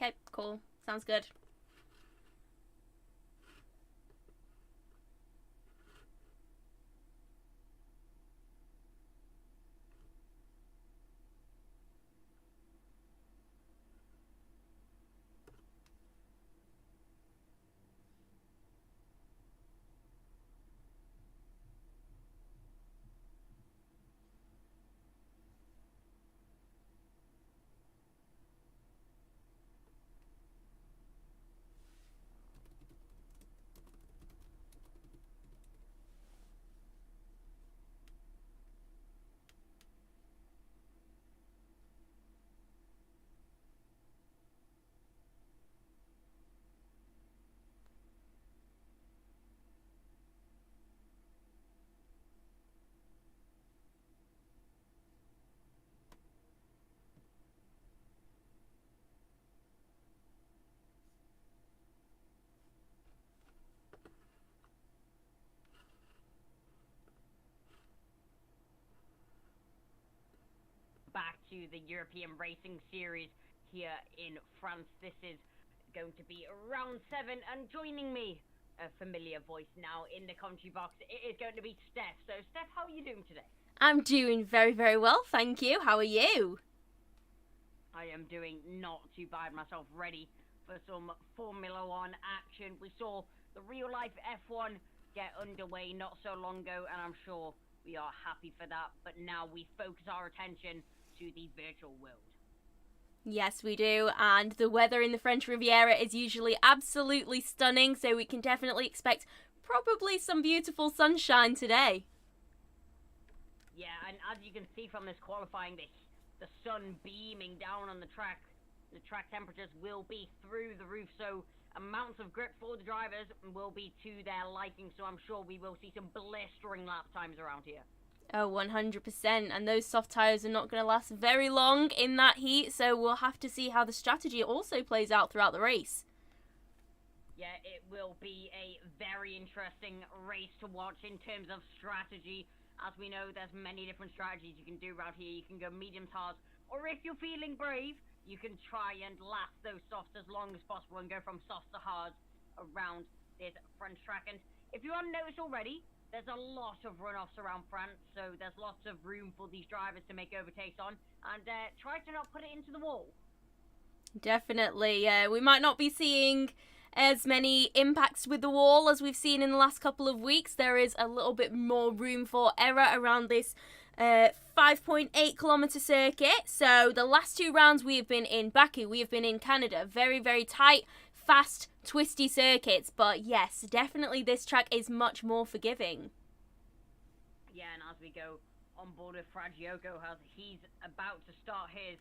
Okay, cool. Sounds good. Back to the European Racing Series here in France. This is going to be round 7, and joining me, a familiar voice now in the commentary box, it is going to be Steph. So, Steph, how are you doing today? I'm doing very, very well, thank you. How are you? I am doing not too bad myself, ready for some Formula One action. We saw the real-life F1 get underway not so long ago, and I'm sure we are happy for that. But now we focus our attention to the virtual world. Yes, we do, and the weather in the French Riviera is usually absolutely stunning, so we can definitely expect probably some beautiful sunshine today. Yeah, and as you can see from this qualifying, the sun beaming down on the track temperatures will be through the roof, so amounts of grip for the drivers will be to their liking, so I'm sure we will see some blistering lap times around here. Oh, 100%, and those soft tyres are not going to last very long in that heat, so we'll have to see how the strategy also plays out throughout the race. Yeah, it will be a very interesting race to watch in terms of strategy. As we know, there's many different strategies you can do around here. You can go medium hards, or if you're feeling brave, you can try and last those softs as long as possible and go from softs to hards around this French track. And if you haven't noticed already, there's a lot of runoffs around France, so there's lots of room for these drivers to make overtakes on, and try to not put it into the wall. Definitely, we might not be seeing as many impacts with the wall as we've seen in the last couple of weeks. There is a little bit more room for error around this 5.8 kilometre circuit. So the last 2 rounds we have been in Baku, we have been in Canada. Very, very tight, fast, twisty circuits. But yes, definitely this track is much more forgiving. Yeah, and as we go on board with Fragioco, as he's about to start his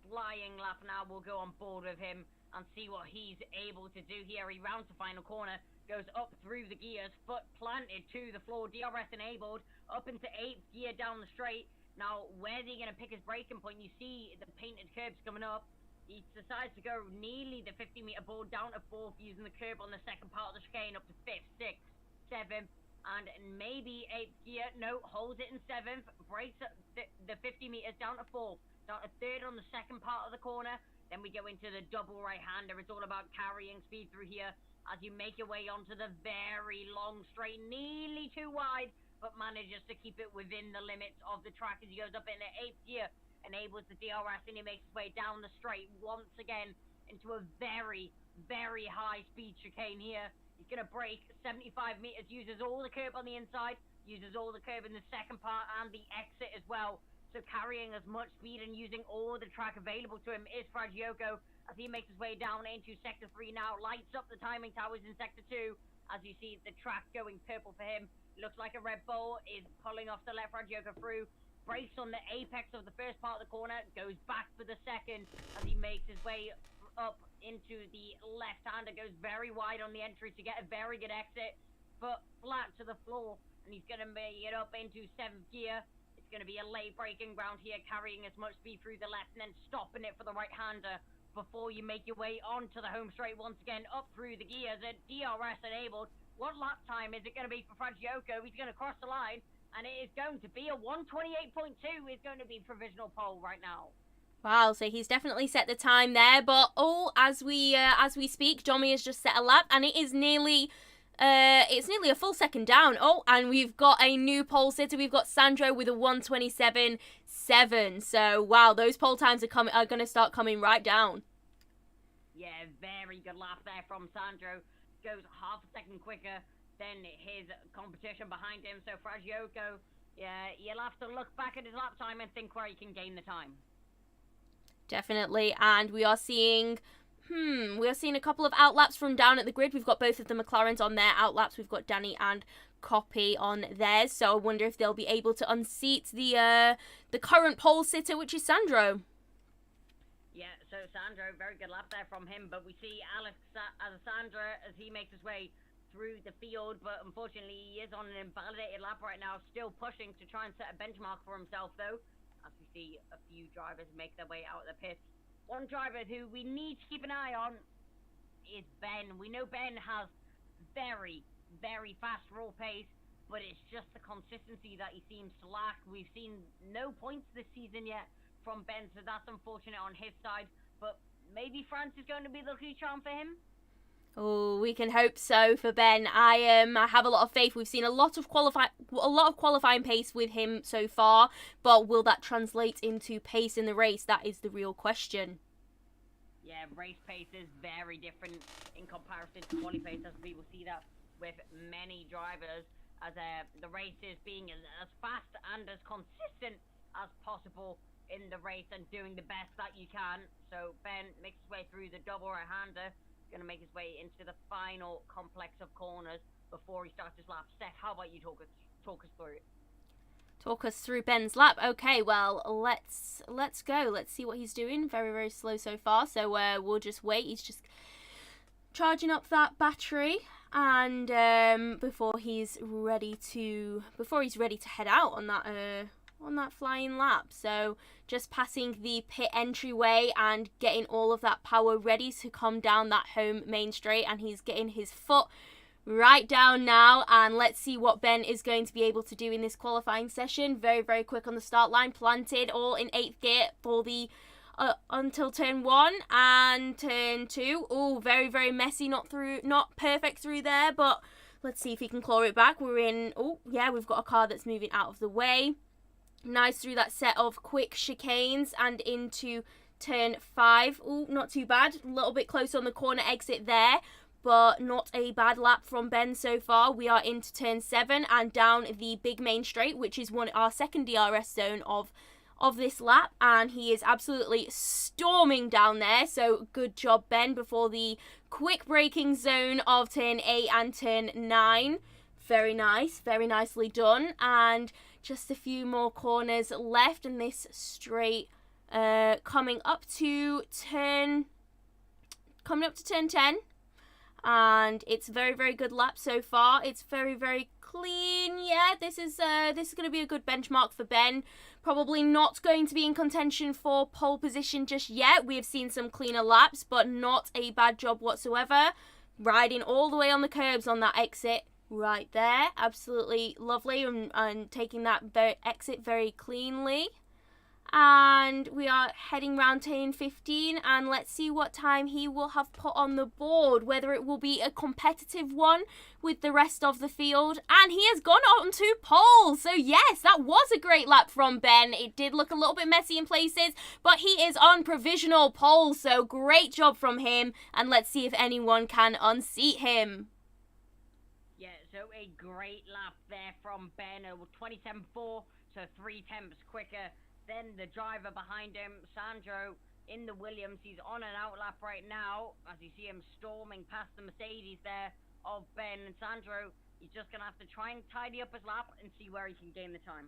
flying lap now, we'll go on board with him and see what he's able to do here. He rounds the final corner, goes up through the gears, foot planted to the floor, DRS enabled, up into 8th gear down the straight. Now, where's he going to pick his braking point? You see the painted curbs coming up. He decides to go nearly the 50-meter board down to 4th, using the curb on the second part of the chicane, up to 5th, 6th, 7th, and maybe 8th gear. No, holds it in 7th, breaks the 50 meters down to 4th, down to 3rd on the second part of the corner. Then we go into the double right-hander. It's all about carrying speed through here as you make your way onto the very long straight, nearly too wide, but manages to keep it within the limits of the track as he goes up in the 8th gear, enables the DRS, and he makes his way down the straight once again into a very, very high speed chicane here. He's going to brake 75 meters, uses all the curb on the inside, uses all the curb in the second part and the exit as well. So carrying as much speed and using all the track available to him is Fragioco as he makes his way down into Sector 3 now, lights up the timing towers in Sector 2 as you see the track going purple for him. Looks like a Red Bull is pulling off to let Fragioco through, brakes on the apex of the first part of the corner, goes back for the second as he makes his way up into the left-hander, goes very wide on the entry to get a very good exit, foot flat to the floor, and he's going to make it up into 7th gear. It's going to be a late braking ground here, carrying as much speed through the left and then stopping it for the right-hander before you make your way onto the home straight once again, up through the gears at DRS enabled. What lap time is it going to be for Fragioco? He's going to cross the line, and it is going to be a 128.2 is going to be provisional pole right now. Wow, so he's definitely set the time there, but as we speak, Domi has just set a lap, and it's nearly a full second down. Oh, and we've got a new pole sitter. We've got Sandro with a 1:27.7. So wow, those pole times are going to start coming right down. Yeah, very good lap there from Sandro. Goes half a second quicker than his competition behind him. So Fragioko, yeah, you'll have to look back at his lap time and think where he can gain the time. Definitely, and we are seeing a couple of outlaps from down at the grid. We've got both of the McLarens on their outlaps. We've got Danny and Copy on theirs. So I wonder if they'll be able to unseat the current pole sitter, which is Sandro. Yeah, so Sandro, very good lap there from him, but we see Alessandro as he makes his way through the field, but unfortunately he is on an invalidated lap right now, still pushing to try and set a benchmark for himself though, as we see a few drivers make their way out of the pits. One driver who we need to keep an eye on is Ben. We know Ben has very, very fast raw pace, but it's just the consistency that he seems to lack. We've seen no points this season yet from Ben, so that's unfortunate on his side, but maybe France is going to be the lucky charm for him. Oh, we can hope so for Ben. I have a lot of faith. We've seen a lot of qualifying pace with him so far, but will that translate into pace in the race? That is the real question. Yeah, race pace is very different in comparison to quali pace, as we will see that with many drivers, as the race is being as fast and as consistent as possible in the race and doing the best that you can. So Ben makes his way through the double right-hander, going to make his way into the final complex of corners before he starts his lap. Steph, how about you talk us through it? Talk us through Ben's lap. Okay, well, let's go. Let's see what he's doing. Very, very slow so far, so we'll just wait. He's just charging up that battery, and before he's ready to head out on that flying lap. So just passing the pit entryway and getting all of that power ready to come down that home main straight, and he's getting his foot right down now, and let's see what Ben is going to be able to do in this qualifying session. Very, very quick on the start line, planted all in 8th gear for the until turn 1 and turn 2. Oh, very, very messy, not perfect through there, but let's see if he can claw it back. We've got a car that's moving out of the way. Nice through that set of quick chicanes and into turn 5. Oh, not too bad. A little bit close on the corner exit there, but not a bad lap from Ben so far. We are into turn 7 and down the big main straight, which is our second DRS zone of this lap, and he is absolutely storming down there. So good job, Ben, before the quick braking zone of turn 8 and turn 9. Very nice, very nicely done. And just a few more corners left in this straight, coming up to turn 10. And it's a very, very good lap so far. It's very, very clean. Yeah, this is going to be a good benchmark for Ben. Probably not going to be in contention for pole position just yet. We have seen some cleaner laps, but not a bad job whatsoever. Riding all the way on the curbs on that exit right there. Absolutely lovely, and taking that exit very cleanly. And we are heading round turn 15, and let's see what time he will have put on the board, whether it will be a competitive one with the rest of the field. And he has gone on to pole, so yes, that was a great lap from Ben. It did look a little bit messy in places, but he is on provisional pole, so great job from him, and let's see if anyone can unseat him. Yeah, so a great lap there from Ben, 27.4, so 3 tenths quicker than the driver behind him, Sandro, in the Williams. He's on an outlap right now, as you see him storming past the Mercedes there of Ben. And Sandro, he's just going to have to try and tidy up his lap and see where he can gain the time.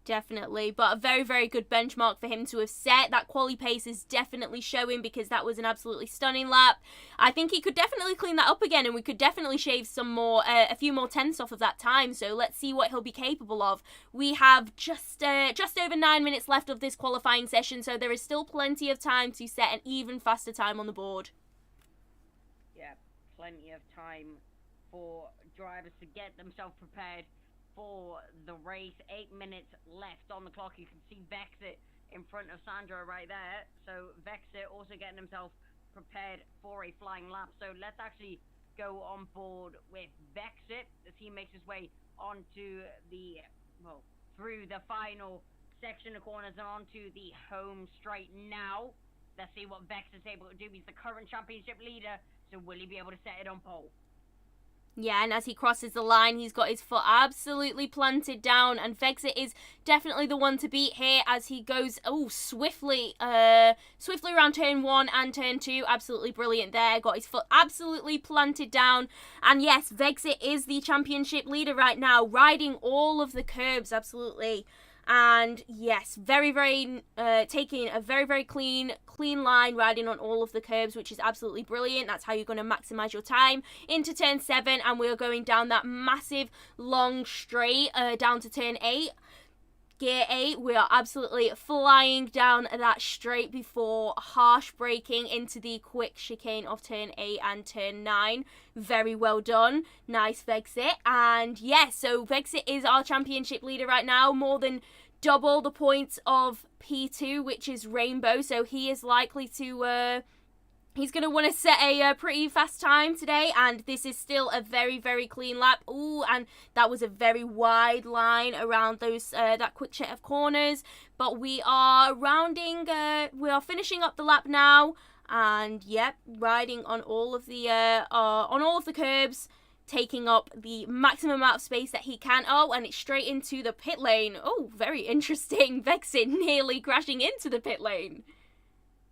Definitely, but a very, very good benchmark for him to have set. That quali pace is definitely showing, because that was an absolutely stunning lap. I think he could definitely clean that up again, and we could definitely shave a few more tenths off of that time. So let's see what he'll be capable of. We have just over 9 minutes left of this qualifying session, so there is still plenty of time to set an even faster time on the board. Yeah, plenty of time for drivers to get themselves prepared for the race. 8 minutes left on the clock. You can see Vexit in front of Sandra right there. So Vexit also getting himself prepared for a flying lap. So let's actually go on board with Vexit as he makes his way onto the, well, through the final section of corners and onto the home straight now. Let's see what Vexit's able to do. He's the current championship leader, so will he be able to set it on pole? Yeah, and as he crosses the line, he's got his foot absolutely planted down, and Vexit is definitely the one to beat here as he goes, swiftly around turn 1 and turn 2. Absolutely brilliant there. Got his foot absolutely planted down, and yes, Vexit is the championship leader right now, riding all of the curbs, absolutely. And yes, taking a very clean line, riding on all of the curbs, which is absolutely brilliant. That's how you're going to maximize your time into turn 7, and we're going down that massive long straight down to turn 8. Gear 8, we are absolutely flying down that straight before harsh braking into the quick chicane of turn 8 and turn 9. Very well done. Nice, Vexit. And yes, so Vexit is our championship leader right now, more than double the points of P2, which is Rainbow, so he is likely to he's going to want to set a pretty fast time today, and this is still a very clean lap. Ooh, and that was a very wide line around those that quick set of corners, but we are finishing up the lap now, and yep, riding on all of the curbs, taking up the maximum amount of space that he can. Oh, and it's straight into the pit lane. Oh, very interesting. Vexit nearly crashing into the pit lane.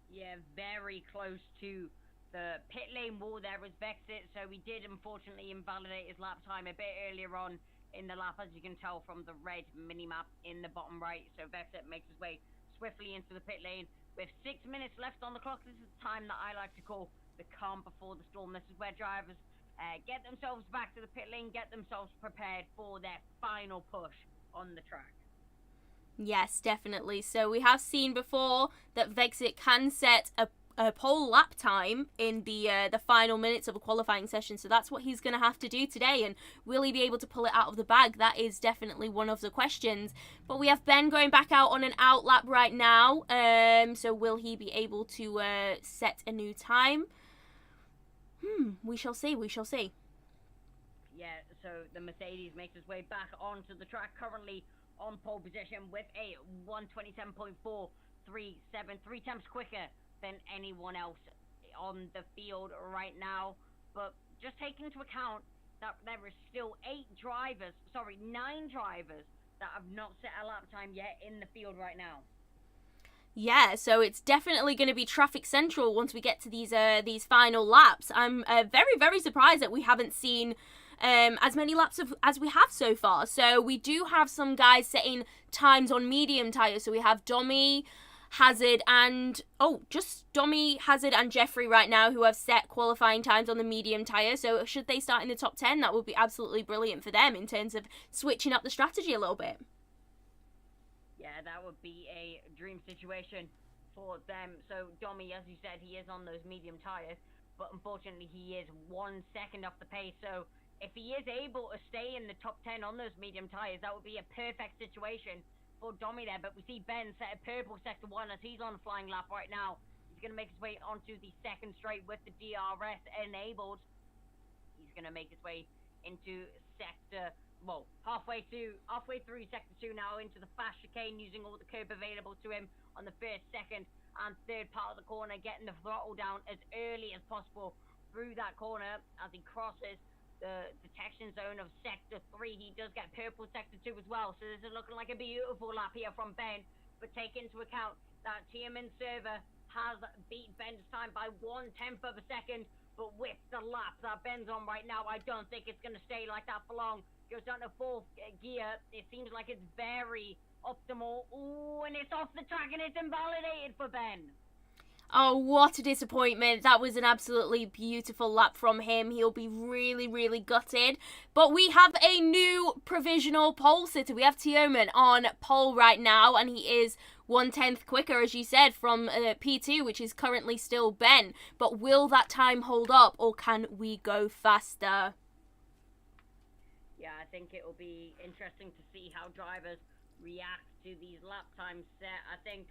Yeah, very close to the pit lane wall there was Vexit, so we did unfortunately invalidate his lap time a bit earlier on in the lap, as you can tell from the red mini-map in the bottom right. So Vexit makes his way swiftly into the pit lane. With 6 minutes left on the clock, this is the time that I like to call the calm before the storm. This is where drivers get themselves back to the pit lane, get themselves prepared for their final push on the track. Yes, definitely. So we have seen before that Vexit can set a pole lap time in the final minutes of a qualifying session. So that's what he's going to have to do today. And will he be able to pull it out of the bag? That is definitely one of the questions. But we have Ben going back out on an out lap right now. So will he be able to set a new time? We shall see. Yeah, so the Mercedes makes its way back onto the track, currently on pole position with a 127.437, 3 times quicker than anyone else on the field right now. But just take into account that there is still 9 drivers that have not set a lap time yet in the field right now. Yeah, so it's definitely going to be traffic central once we get to these final laps. I'm very surprised that we haven't seen as many laps as we have so far. So we do have some guys setting times on medium tyres. So we have Dommy, Hazard, and Hazard and Jeffrey right now who have set qualifying times on the medium tyre. So should they start in the top 10, that would be absolutely brilliant for them in terms of switching up the strategy a little bit. Yeah, that would be a dream situation for them. So Dommy, as you said, he is on those medium tyres, but unfortunately he is 1 second off the pace. So if he is able to stay in the top 10 on those medium tyres, that would be a perfect situation for Dommy there. But we see Ben set a purple sector 1 as he's on a flying lap right now. He's going to make his way onto the second straight with the DRS enabled. He's going to make his way into sector, halfway through sector 2 now, into the fast chicane, using all the curb available to him on the first, second and third part of the corner, getting the throttle down as early as possible through that corner as he crosses the detection zone of sector 3. He does get purple sector 2 as well, so this is looking like a beautiful lap here from Ben. But take into account that Tiemann Server has beat Ben's time by 1/10 of a second, but with the lap that Ben's on right now, I don't think it's going to stay like that for long. Goes down to 4th gear. It seems like it's very optimal. Ooh, and it's off the track and it's invalidated for Ben. Oh, what a disappointment. That was an absolutely beautiful lap from him. He'll be really gutted. But we have a new provisional pole sitter. We have Tiemann on pole right now, and he is 1/10 quicker, as you said, from P2, which is currently still Ben. But will that time hold up, or can we go faster? Yeah, I think it will be interesting to see how drivers react to these lap times set. I think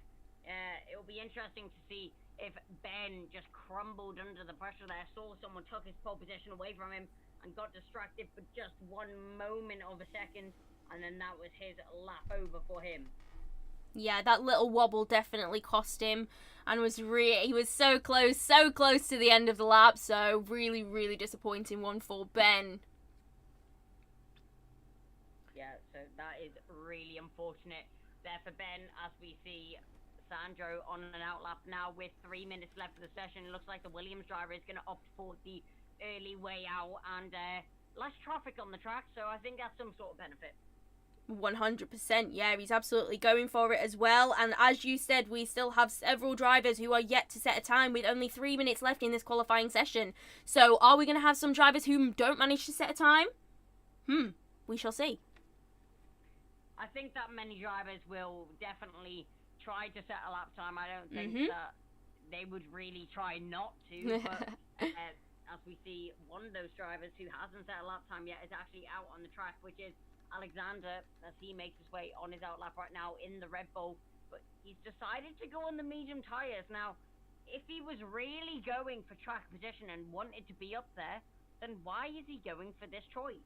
It'll be interesting to see if Ben just crumbled under the pressure there, saw someone took his pole position away from him, and got distracted for just 1 moment of a second, and then that was his lap over for him. Yeah, that little wobble definitely cost him, and he was so close to the end of the lap, so really, really disappointing one for Ben. Yeah, so that is really unfortunate there for Ben, as we see Sandro on an outlap now with 3 minutes left of the session. It looks like the Williams driver is going to opt for the early way out, and less traffic on the track, so I think that's some sort of benefit. 100%, yeah, he's absolutely going for it as well. And as you said, we still have several drivers who are yet to set a time with only 3 minutes left in this qualifying session. So are we going to have some drivers who don't manage to set a time? We shall see. I think that many drivers will definitely try to set a lap time. I don't think that they would really try not to, but as we see, one of those drivers who hasn't set a lap time yet is actually out on the track, which is Alexander, as he makes his way on his outlap right now in the Red Bull, but he's decided to go on the medium tires. Now, if he was really going for track position and wanted to be up there, then why is he going for this choice?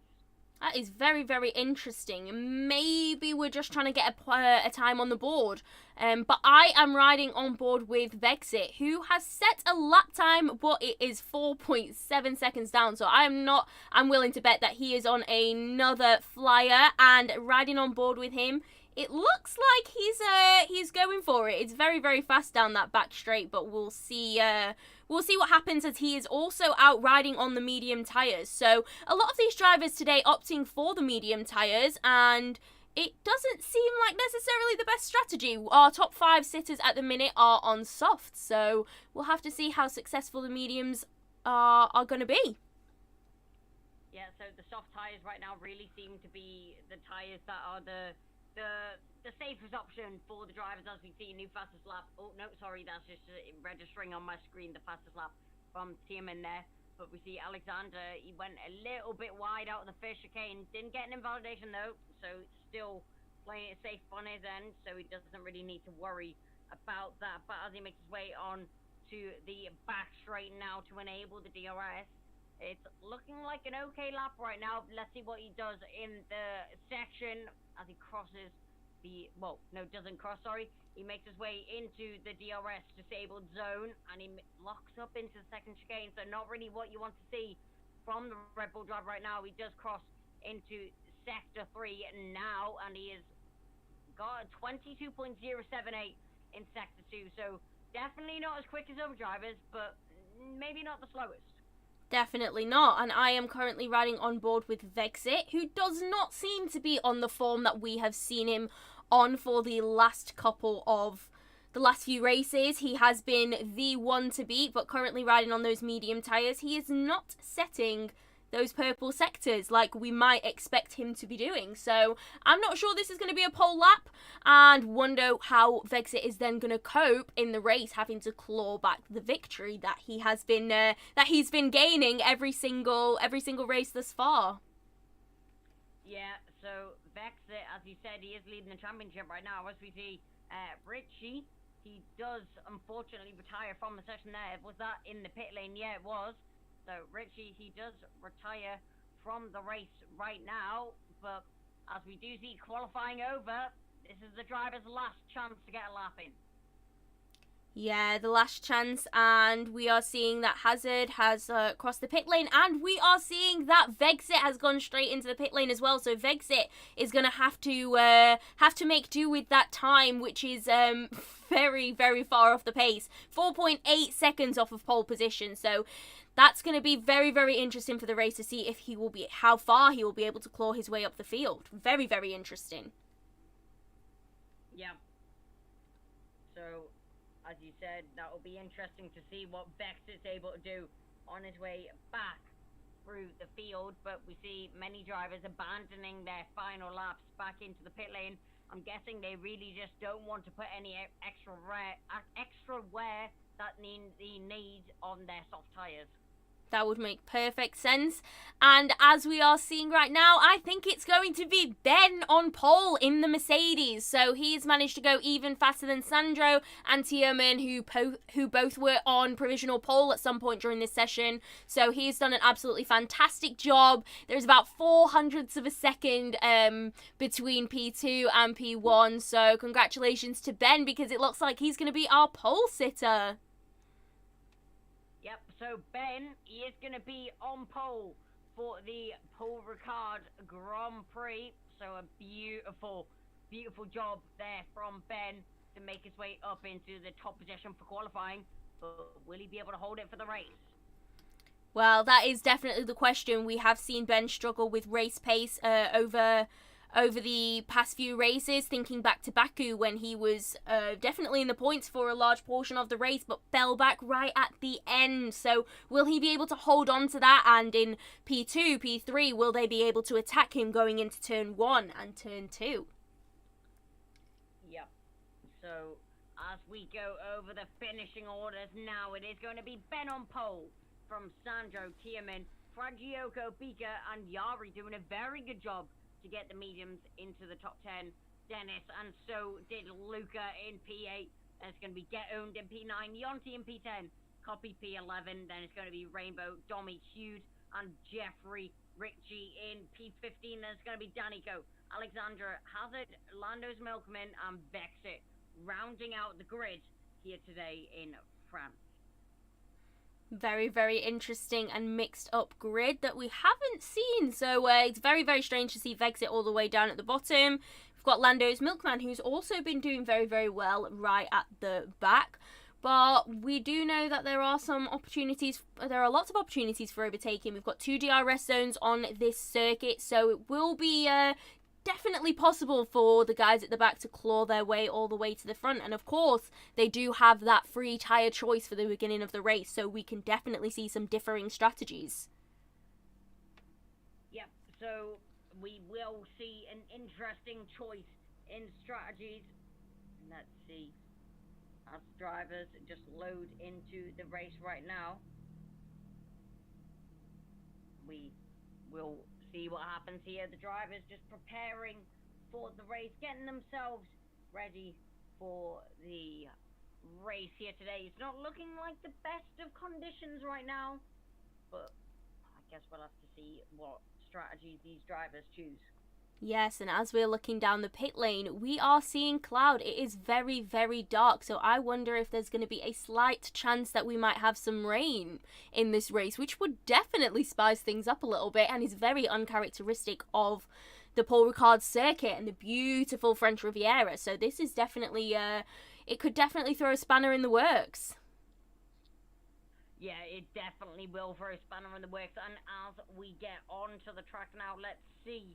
That is very, very interesting. Maybe we're just trying to get a time on the board. But I am riding on board with Vexit, who has set a lap time, but it is 4.7 seconds down. So I'm willing to bet that he is on another flyer, and riding on board with him, it looks like he's going for it. It's very, very fast down that back straight, but we'll see what happens, as he is also out riding on the medium tyres. So a lot of these drivers today opting for the medium tyres, and it doesn't seem like necessarily the best strategy. Our top 5 sitters at the minute are on soft, so we'll have to see how successful the mediums are going to be. Yeah, so the soft tyres right now really seem to be the tyres that are the safest option for the drivers, as we see new fastest lap. Oh, no, sorry, that's just registering on my screen the fastest lap from Tierman there. But we see Alexander, he went a little bit wide out of the first chicane. Didn't get an invalidation, though, so still playing it safe on his end, so he doesn't really need to worry about that. But as he makes his way on to the back straight now to enable the DRS, it's looking like an okay lap right now. Let's see what he does in the section as he crosses the, well, no, doesn't cross, sorry. He makes his way into the DRS disabled zone, and he locks up into the second chicane, so not really what you want to see from the Red Bull driver right now. He does cross into Sector 3 now, and he has got 22.078 in Sector 2, so definitely not as quick as other drivers, but maybe not the slowest. Definitely not, and I am currently riding on board with Vexit, who does not seem to be on the form that we have seen him on for the last few races. He has been the one to beat, but currently riding on those medium tyres, he is not setting those purple sectors like we might expect him to be doing. So I'm not sure this is going to be a pole lap, and wonder how Vexit is then going to cope in the race, having to claw back the victory that he's been gaining every single race thus far. Yeah, so Vexit, as you said, he is leading the championship right now. As we see, Richie, he does unfortunately retire from the session there. Was that in the pit lane? Yeah, it was. So Richie, he does retire from the race right now, but as we do see qualifying over, this is the driver's last chance to get a lap in. Yeah, the last chance, and we are seeing that Hazard has crossed the pit lane, and we are seeing that Vexit has gone straight into the pit lane as well. So Vexit is going to have to make do with that time, which is very, very far off the pace. 4.8 seconds off of pole position. So that's going to be very, very interesting for the race to see if how far he will be able to claw his way up the field. Very, very interesting. Yeah. So, as you said, that will be interesting to see what Vexit's able to do on his way back through the field. But we see many drivers abandoning their final laps back into the pit lane. I'm guessing they really just don't want to put any extra wear that he needs on their soft tyres. That would make perfect sense. And as we are seeing right now, I think it's going to be Ben on pole in the Mercedes. So he's managed to go even faster than Sandro and Tierman, who both were on provisional pole at some point during this session. So he's done an absolutely fantastic job. There's about 0.04 of a second between P2 and P1. So congratulations to Ben, because it looks like he's going to be our pole sitter. Yep, so Ben, he is going to be on pole for the Paul Ricard Grand Prix. So a beautiful, beautiful job there from Ben to make his way up into the top position for qualifying. But will he be able to hold it for the race? Well, that is definitely the question. We have seen Ben struggle with race pace over the past few races, thinking back to Baku when he was definitely in the points for a large portion of the race, but fell back right at the end. So will he be able to hold on to that? And in P2, P3, will they be able to attack him going into turn 1 and turn 2? Yep. So as we go over the finishing orders now, it is going to be Ben on pole from Sandro, Tierman, Fragioko, Bika, and Yari doing a very good job to get the mediums into the top 10. Dennis, and so did Luca in P8. Then it's going to be Get Owned in P9, Yonti in P10, Copy P11. Then it's going to be Rainbow, Domi, Hughes, and Jeffrey Ritchie in P15. Then it's going to be Danico, Alexandra, Hazard, Lando's Milkman, and Vexit, rounding out the grid here today in France. Very, very interesting and mixed up grid that we haven't seen. So it's very, very strange to see Vexit all the way down at the bottom. We've got Lando's Milkman, who's also been doing very, very well right at the back. But we do know that there are some opportunities. There are lots of opportunities for overtaking. We've got 2 DRS zones on this circuit, so it will be definitely possible for the guys at the back to claw their way all the way to the front. And of course, they do have that free tyre choice for the beginning of the race, so we can definitely see some differing strategies. Yep, so we will see an interesting choice in strategies. Let's see. As drivers just load into the race right now, we will see what happens here. The drivers just preparing for the race, getting themselves ready for the race here today. It's not looking like the best of conditions right now, but I guess we'll have to see what strategies these drivers choose. Yes, and as we're looking down the pit lane, we are seeing cloud. It is very, very dark, so I wonder if there's going to be a slight chance that we might have some rain in this race, which would definitely spice things up a little bit and is very uncharacteristic of the Paul Ricard circuit and the beautiful French Riviera. So this is definitely, it could definitely throw a spanner in the works. Yeah, it definitely will throw a spanner in the works. And as we get onto the track now, let's see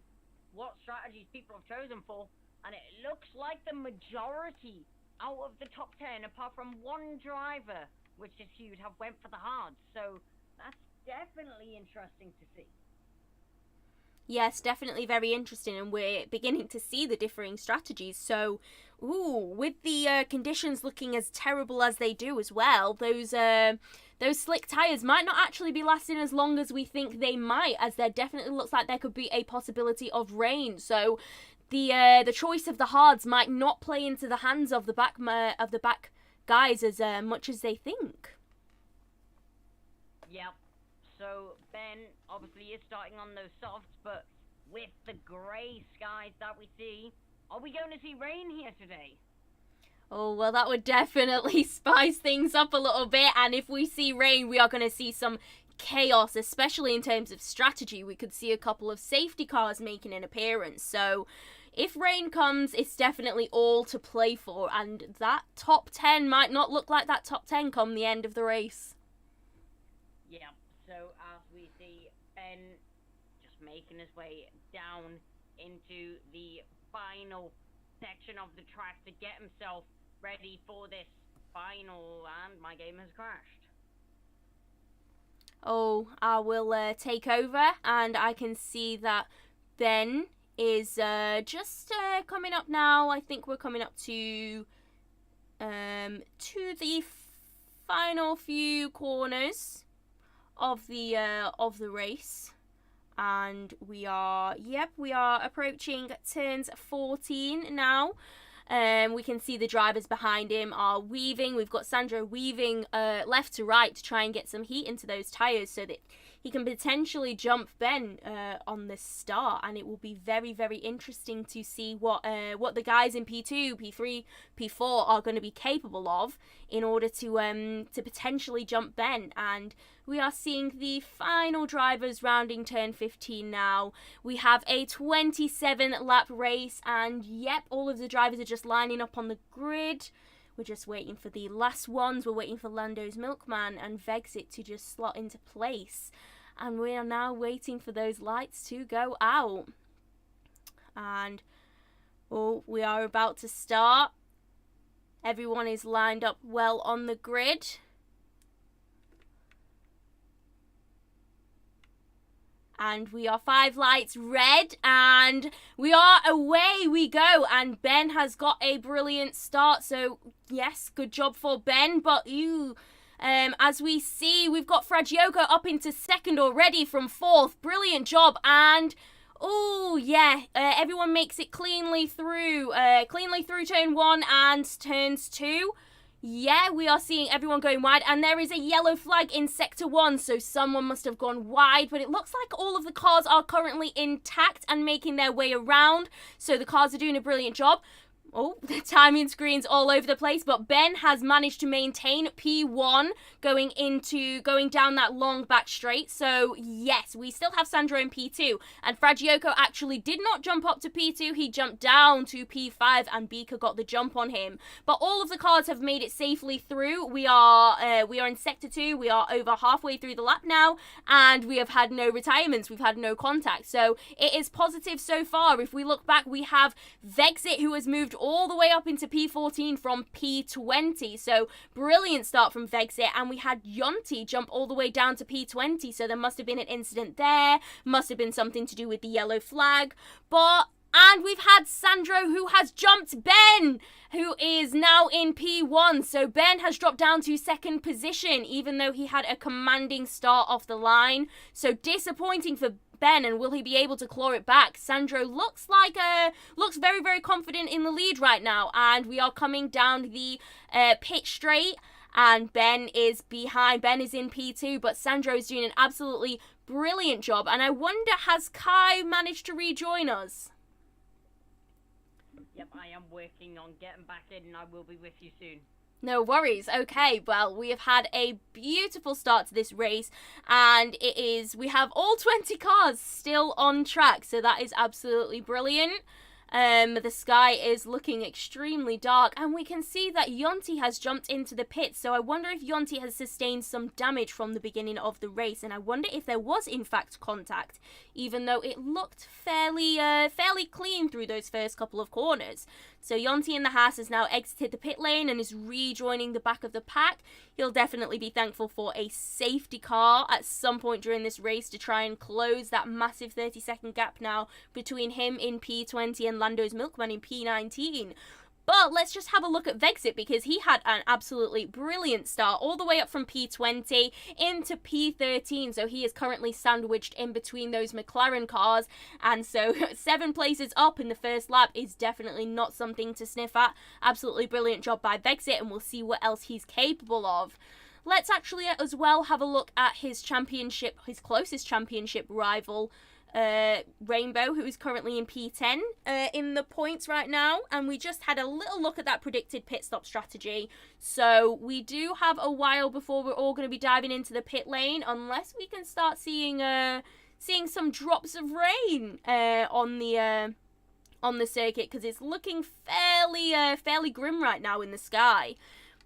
what strategies people have chosen for, and it looks like the majority out of the top 10, apart from one driver, which is huge, have went for the hards. So that's definitely interesting to see. Yes, definitely very interesting, and we're beginning to see the differing strategies. So, with the conditions looking as terrible as they do as well, those slick tyres might not actually be lasting as long as we think they might, as there definitely looks like there could be a possibility of rain. So, the choice of the hards might not play into the hands of the back guys as much as they think. Yep. So Ben obviously is starting on those softs, but with the grey skies that we see, are we going to see rain here today? Oh, well, that would definitely spice things up a little bit, and if we see rain, we are going to see some chaos, especially in terms of strategy. We could see a couple of safety cars making an appearance, so if rain comes, it's definitely all to play for, and that top 10 might not look like that top 10 come the end of the race. Yeah. So as we see Ben just making his way down into the final section of the track to get himself ready for this final, and my game has crashed. Oh, I will take over, and I can see that Ben is just coming up now. I think we're coming up to the final few corners of the race. And we are approaching turns 14 now. We can see the drivers behind him are weaving. We've got Sandro weaving left to right to try and get some heat into those tyres so that he can potentially jump Ben on the start, and it will be very, very interesting to see what the guys in P2, P3, P4 are going to be capable of in order to potentially jump Ben. And we are seeing the final drivers rounding turn 15 now. We have a 27-lap race, and yep, all of the drivers are just lining up on the grid. We're just waiting for the last ones. We're waiting for Lando's Milkman and Vexit to just slot into place. And we are now waiting for those lights to go out. And, oh, we are about to start. Everyone is lined up well on the grid. And we are 5 lights red, and we are away we go. And Ben has got a brilliant start, so yes, good job for Ben. But as we see, we've got Fragiogo up into second already from 4th. Brilliant job. And oh yeah, everyone makes it cleanly through turn 1 and turns 2. Yeah, we are seeing everyone going wide, and there is a yellow flag in Sector 1, so someone must have gone wide, but it looks like all of the cars are currently intact and making their way around, so the cars are doing a brilliant job. Oh, the timing screen's all over the place, but Ben has managed to maintain P1 going down that long back straight. So, yes, we still have Sandro in P2. And Fragioco actually did not jump up to P2. He jumped down to P5, and Beaker got the jump on him. But all of the cars have made it safely through. We are in Sector 2. We are over halfway through the lap now, and we have had no retirements. We've had no contact. So, it is positive so far. If we look back, we have Vexit, who has moved all the way up into P14 from P20. So brilliant start from Vexit. And we had Yonti jump all the way down to P20. So there must have been an incident there. Must have been something to do with the yellow flag. And we've had Sandro, who has jumped Ben, who is now in P1. So Ben has dropped down to second position, even though he had a commanding start off the line. So disappointing for Ben, and will he be able to claw it back? Sandro looks very, very confident in the lead right now, and we are coming down the pit straight, and Ben is behind. Ben is in P2, but Sandro is doing an absolutely brilliant job, and I wonder, has Kai managed to rejoin us? Yep, I am working on getting back in, and I will be with you soon. No worries. Okay, well, we have had a beautiful start to this race, and we have all 20 cars still on track, so that is absolutely brilliant. The sky is looking extremely dark, and we can see that Yonti has jumped into the pit, so I wonder if Yonti has sustained some damage from the beginning of the race, and I wonder if there was in fact contact, even though it looked fairly clean through those first couple of corners. So Yonti in the Haas has now exited the pit lane and is rejoining the back of the pack. He'll definitely be thankful for a safety car at some point during this race to try and close that massive 30-second gap now between him in P20 and Lando's Milkman in P19. But let's just have a look at Vexit, because he had an absolutely brilliant start all the way up from P20 into P13. So he is currently sandwiched in between those McLaren cars. And so 7 places up in the first lap is definitely not something to sniff at. Absolutely brilliant job by Vexit, and we'll see what else he's capable of. Let's actually as well have a look at his closest championship rival, Rainbow, who is currently in P10 in the points right now, and we just had a little look at that predicted pit stop strategy. So we do have a while before we're all going to be diving into the pit lane, unless we can start seeing some drops of rain on the circuit, because it's looking fairly grim right now in the sky.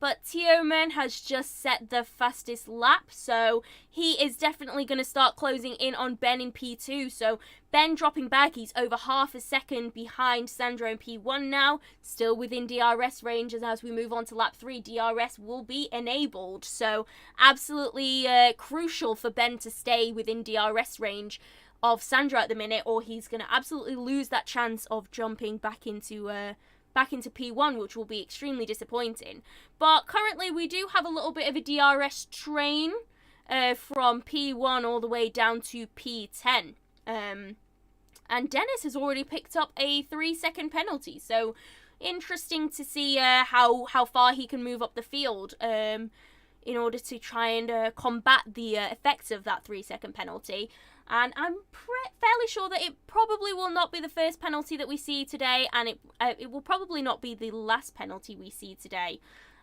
But Tioman has just set the fastest lap, so he is definitely going to start closing in on Ben in P2. So Ben dropping back, he's over half a second behind Sandro in P1 now, still within DRS range, and as we move on to lap 3, DRS will be enabled. So absolutely crucial for Ben to stay within DRS range of Sandro at the minute, or he's going to absolutely lose that chance of jumping back into P1, which will be extremely disappointing. But currently we do have a little bit of a DRS train from P1 all the way down to P10. And Dennis has already picked up a 3-second penalty, so interesting to see how far he can move up the field in order to try and combat the effects of that 3-second penalty. And I'm fairly sure that it probably will not be the first penalty that we see today, and it will probably not be the last penalty we see today.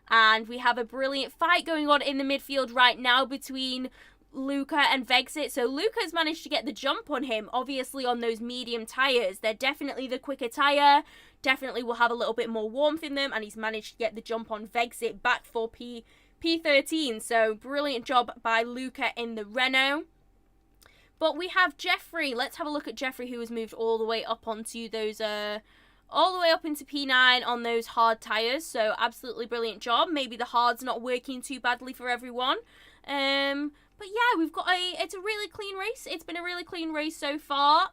And we have a brilliant fight going on in the midfield right now between Luca and Vexit. So Luca's managed to get the jump on him, obviously on those medium tyres. They're definitely the quicker tyre, definitely will have a little bit more warmth in them, and he's managed to get the jump on Vexit back for P13. So brilliant job by Luca in the Renault. But we have Jeffrey. Let's have a look at Jeffrey, who has moved all the way up onto those, all the way up into P9 on those hard tyres. So absolutely brilliant job. Maybe the hard's not working too badly for everyone. But yeah, it's a really clean race. It's been a really clean race so far.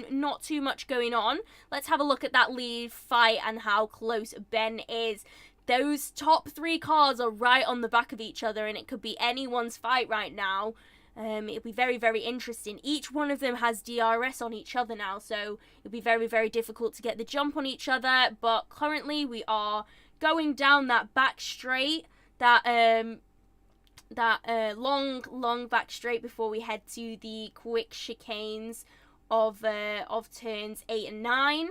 Not too much going on. Let's have a look at that lead fight and how close Ben is. Those top 3 cars are right on the back of each other, and it could be anyone's fight right now. It'll be very, very interesting. Each one of them has DRS on each other now, so it'll be very, very difficult to get the jump on each other. But currently we are going down that back straight, that long back straight before we head to the quick chicanes of turns 8 and 9.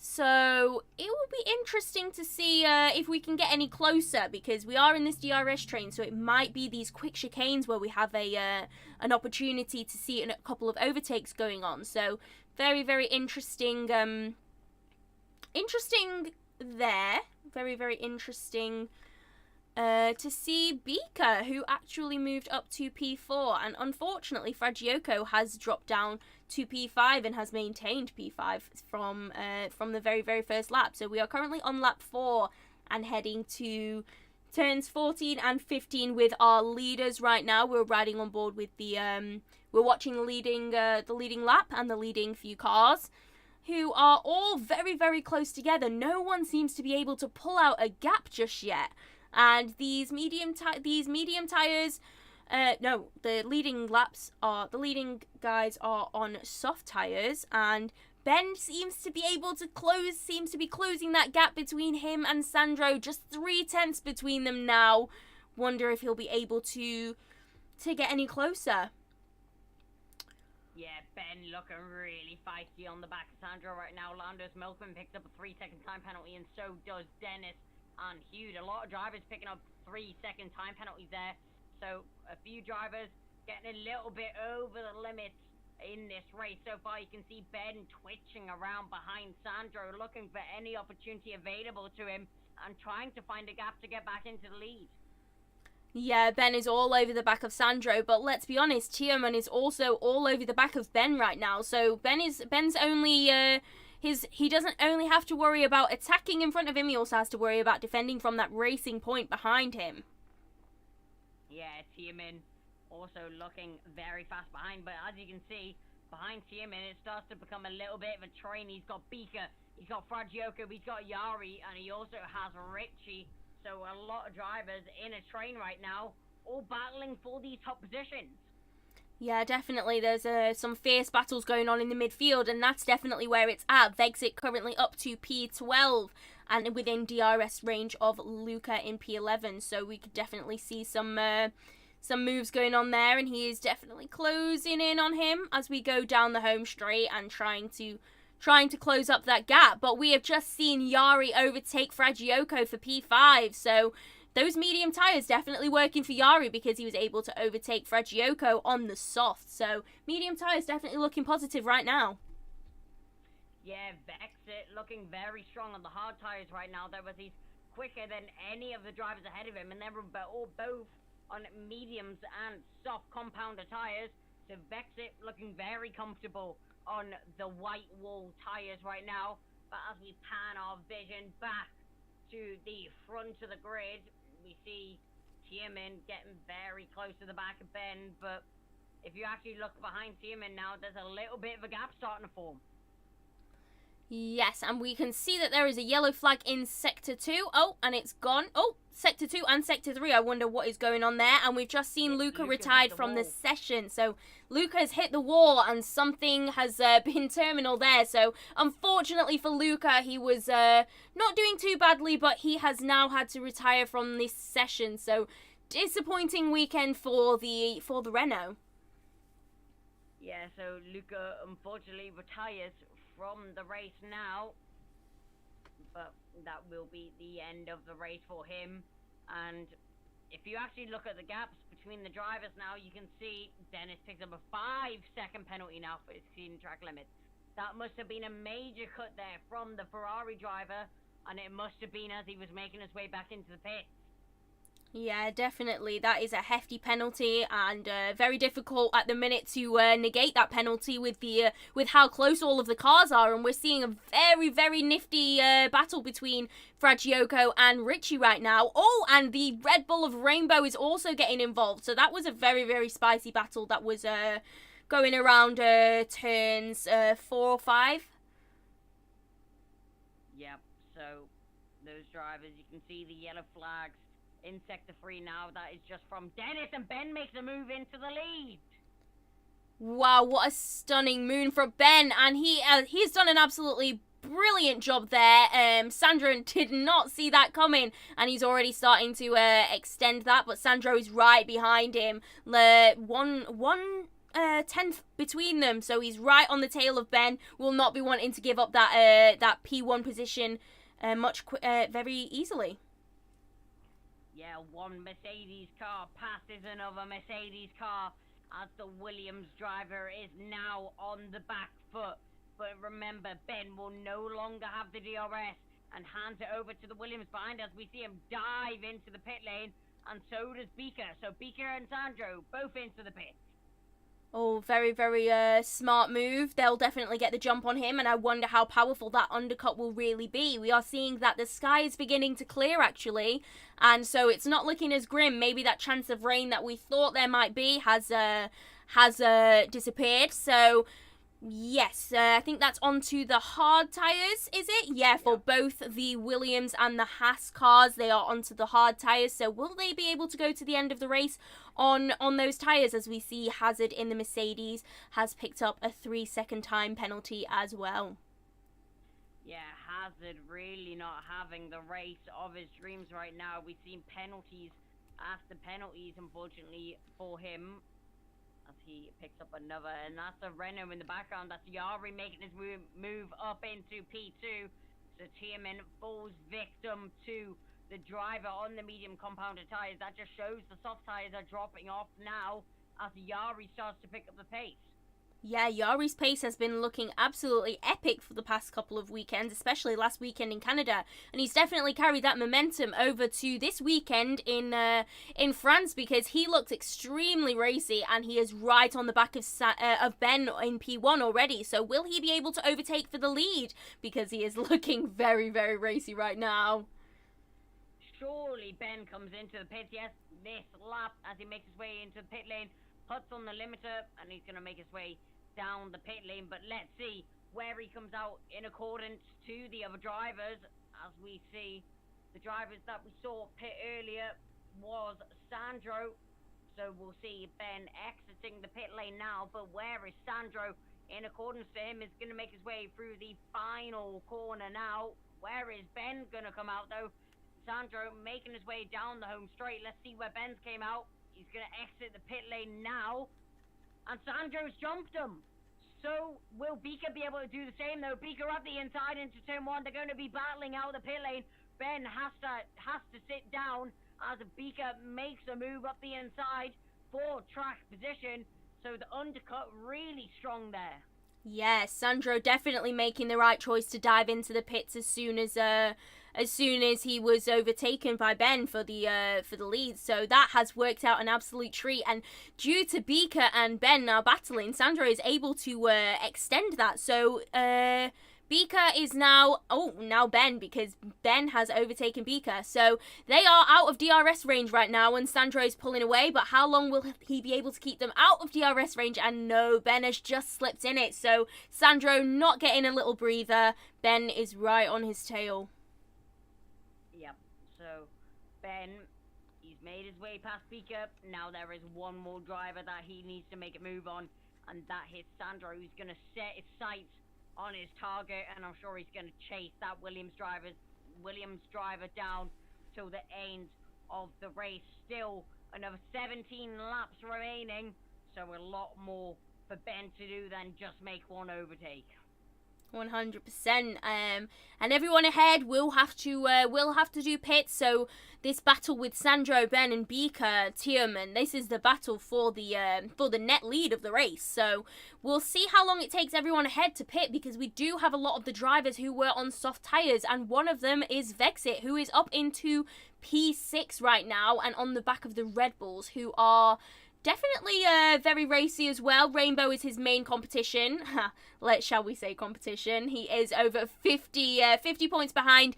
So it will be interesting to see if we can get any closer, because we are in this DRS train, so it might be these quick chicanes where we have an opportunity to see a couple of overtakes going on. So very, very interesting. Interesting there. Very, very interesting to see Beaker, who actually moved up to P4, and unfortunately Fragioco has dropped down to P5 and has maintained P5 from the very, very first lap. So we are currently on lap 4 and heading to turns 14 and 15 with our leaders right now. We're riding on board with the we're watching the leading lap and the leading few cars, who are all very, very close together. No one seems to be able to pull out a gap just yet. And these medium tires, no, the leading guys are on soft tires, and Ben seems to be closing that gap between him and Sandro, just 0.3 between them now. Wonder if he'll be able to get any closer. Yeah, Ben looking really feisty on the back of Sandro right now. Lando's Milkman picked up a 3-second time penalty, and so does Dennis and Hugh. A lot of drivers picking up 3-second time penalties there. So a few drivers getting a little bit over the limits in this race. So far you can see Ben twitching around behind Sandro, looking for any opportunity available to him and trying to find a gap to get back into the lead. Yeah, Ben is all over the back of Sandro, but let's be honest, Tierman is also all over the back of Ben right now. So Ben's only he doesn't only have to worry about attacking in front of him, he also has to worry about defending from that racing point behind him. Yeah, Tierman also looking very fast behind, but as you can see, behind Tierman it starts to become a little bit of a train. He's got Beaker, he's got Fragioco, he's got Yari, and he also has Richie. So a lot of drivers in a train right now, all battling for these top positions. Yeah, definitely. There's some fierce battles going on in the midfield, and that's definitely where it's at. Vexit currently up to P12 and within DRS range of Luca in P11. So we could definitely see some moves going on there, and he is definitely closing in on him as we go down the home straight and trying to close up that gap. But we have just seen Yari overtake Fragioco for P5, so those medium tyres definitely working for Yari because he was able to overtake Fragioco on the soft. So medium tyres definitely looking positive right now. Yeah, Vexit looking very strong on the hard tyres right now. He's quicker than any of the drivers ahead of him, and they were all both on mediums and soft compounder tyres. So Vexit looking very comfortable on the white wall tyres right now. But as we pan our vision back to the front of the grid, we see Tierman getting very close to the back of Ben. But if you actually look behind Tierman now, there's a little bit of a gap starting to form. Yes, and we can see that there is a yellow flag in Sector 2. Oh, and it's gone. Oh, Sector 2 and Sector 3. I wonder what is going on there. And we've just seen Luca retired from the session. So Luca has hit the wall and something has been terminal there. So unfortunately for Luca, he was not doing too badly, but he has now had to retire from this session. So disappointing weekend for the Renault. Yeah, so Luca unfortunately retires from the race now, but that will be the end of the race for him. And if you actually look at the gaps between the drivers now, you can see Dennis picks up a 5-second penalty now for exceeding track limits. That must have been a major cut there from the Ferrari driver, and it must have been as he was making his way back into the pit. Yeah, definitely. That is a hefty penalty, and very difficult at the minute to negate that penalty with how close all of the cars are. And we're seeing a very, very nifty battle between Fragioco and Richie right now. Oh, and the Red Bull of Rainbow is also getting involved. So that was a very, very spicy battle that was going around turns 4 or 5. Yep, so those drivers, you can see the yellow flags in Sector 3 now. That is just from Dennis, and Ben makes a move into the lead. Wow, what a stunning moon for Ben, and he's done an absolutely brilliant job there. Sandro did not see that coming, and he's already starting to extend that, but Sandro is right behind him. One tenth between them, so he's right on the tail of Ben. Will not be wanting to give up that P1 position very easily. Yeah, one Mercedes car passes another Mercedes car as the Williams driver is now on the back foot. But remember, Ben will no longer have the DRS and hands it over to the Williams behind as we see him dive into the pit lane, and so does Beaker. So Beaker and Sandro both into the pit. Oh, very, very smart move. They'll definitely get the jump on him, and I wonder how powerful that undercut will really be. We are seeing that the sky is beginning to clear, actually, and so it's not looking as grim. Maybe that chance of rain that we thought there might be has disappeared. So yes, I think that's onto the hard tyres, is it? Yeah, for both the Williams and the Haas cars, they are onto the hard tyres. So will they be able to go to the end of the race on those tyres? As we see, Hazard in the Mercedes has picked up a 3-second time penalty as well. Yeah, Hazard really not having the race of his dreams right now. We've seen penalties after penalties, unfortunately, for him, as he picks up another, and that's a Renault in the background. That's Yari making his move up into P2. So Tierman falls victim to the driver on the medium compounded tyres. That just shows the soft tyres are dropping off now as Yari starts to pick up the pace. Yeah, Yari's pace has been looking absolutely epic for the past couple of weekends, especially last weekend in Canada. And he's definitely carried that momentum over to this weekend in France, because he looked extremely racy, and he is right on the back of Ben in P1 already. So will he be able to overtake for the lead? Because he is looking very, very racy right now. Surely Ben comes into the pit, yes, this lap as he makes his way into the pit lane, puts on the limiter, and he's going to make his way down the pit lane. But let's see where he comes out in accordance to the other drivers. As we see, the drivers that we saw pit earlier was Sandro, so we'll see Ben exiting the pit lane now. But where is Sandro in accordance to him? Is going to make his way through the final corner now. Where is Ben going to come out though? Sandro making his way down the home straight. Let's see where Ben's came out. He's going to exit the pit lane now, and Sandro's jumped him. So will Beaker be able to do the same though? Beaker up the inside into turn 1. They're going to be battling out the pit lane. Ben has to sit down as Beaker makes a move up the inside for track position. So the undercut really strong there. Yeah, Sandro definitely making the right choice to dive into the pits as soon as he was overtaken by Ben for the lead. So that has worked out an absolute treat, and due to Beaker and Ben now battling, Sandro is able to extend that. So Beaker is now Ben, because Ben has overtaken Beaker. So they are out of DRS range right now, and Sandro is pulling away. But how long will he be able to keep them out of DRS range? And no, Ben has just slipped in it. So Sandro not getting a little breather. Ben is right on his tail. Yep. So Ben, he's made his way past Beaker. Now there is one more driver that he needs to make a move on, and that is Sandro, who's going to set his sights on his target, and I'm sure he's going to chase that Williams driver down till the end of the race. Still another 17 laps remaining, so a lot more for Ben to do than just make one overtake. 100%. And everyone ahead will have to do pits. So this battle with Sandro, Ben, and Beaker, Tierman, this is the battle for the net lead of the race. So we'll see how long it takes everyone ahead to pit, because we do have a lot of the drivers who were on soft tires, and one of them is Vexit, who is up into P6 right now and on the back of the Red Bulls, who are definitely very racy as well. Rainbow is his main competition. Shall we say competition. He is over 50 points behind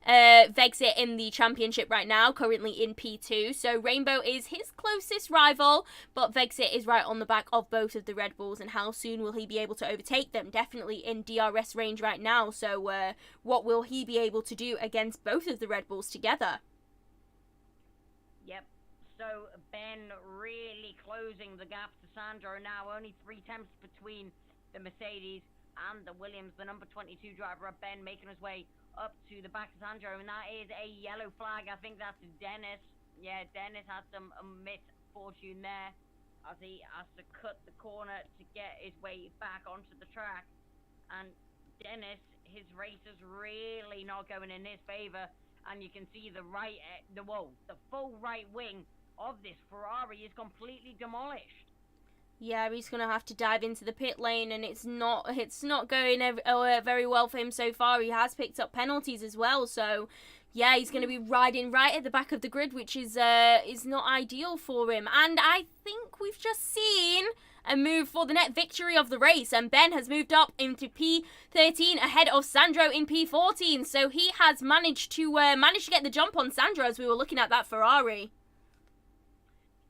Vexit in the championship right now, currently in P2. So Rainbow is his closest rival, but Vexit is right on the back of both of the Red Bulls. And how soon will he be able to overtake them? Definitely in DRS range right now. So what will he be able to do against both of the Red Bulls together? Yep. So Ben really closing the gap to Sandro now. Only 3 tenths between the Mercedes and the Williams. The number 22 driver of Ben making his way up to the back of Sandro, and that is a yellow flag. I think that's Dennis. Yeah, Dennis had some misfortune there as he has to cut the corner to get his way back onto the track. And Dennis, his race is really not going in his favor, and you can see the full right wing of this Ferrari is completely demolished. Yeah, he's going to have to dive into the pit lane, and it's not going very well for him so far. He has picked up penalties as well, so yeah, he's going to be riding right at the back of the grid, which is not ideal for him. And I think we've just seen a move for the net victory of the race, and Ben has moved up into P13 ahead of Sandro in P14, so he has managed to get the jump on Sandro as we were looking at that Ferrari.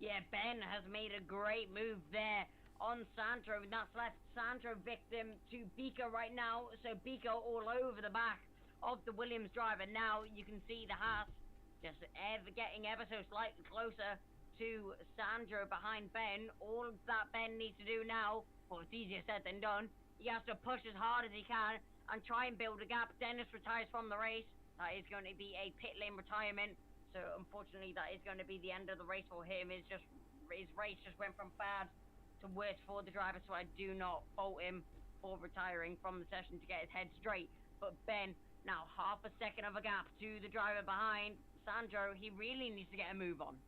Yeah, Ben has made a great move there on Sandro. That's left Sandro victim to Beaker right now. So Beaker all over the back of the Williams driver. Now you can see the Haas just getting ever so slightly closer to Sandro behind Ben. All that Ben needs to do now, well, it's easier said than done. He has to push as hard as he can and try and build a gap. Dennis retires from the race. That is going to be a pit lane retirement. So unfortunately, that is going to be the end of the race for him. His race just went from bad to worse for the driver. So I do not fault him for retiring from the session to get his head straight. But Ben, now half a second of a gap to the driver behind Sandro. He really needs to get a move on.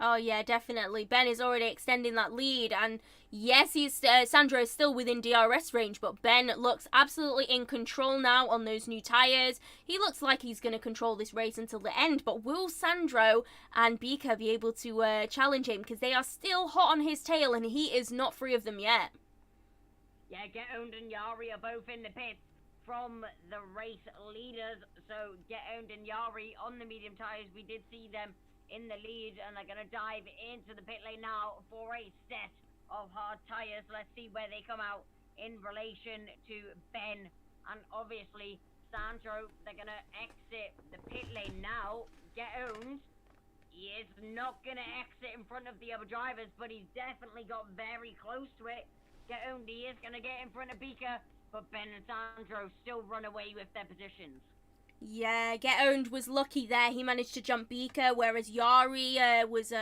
Oh yeah, definitely. Ben is already extending that lead, and yes, Sandro is still within DRS range, but Ben looks absolutely in control now on those new tyres. He looks like he's going to control this race until the end, but will Sandro and Beaker be able to challenge him? Because they are still hot on his tail, and he is not free of them yet. Yeah, Get-Owned and Yari are both in the pits from the race leaders. So Get-Owned and Yari on the medium tyres, we did see them in the lead, and they're going to dive into the pit lane now for a set of hard tyres. Let's see where they come out in relation to Ben and obviously Sandro. They're going to exit the pit lane now. Get-Owned, he is not going to exit in front of the other drivers, but he's definitely got very close to it. Get-Owned, he is going to get in front of Beaker, but Ben and Sandro still run away with their positions. Yeah, Get-Owned was lucky there. He managed to jump Beaker, whereas Yari was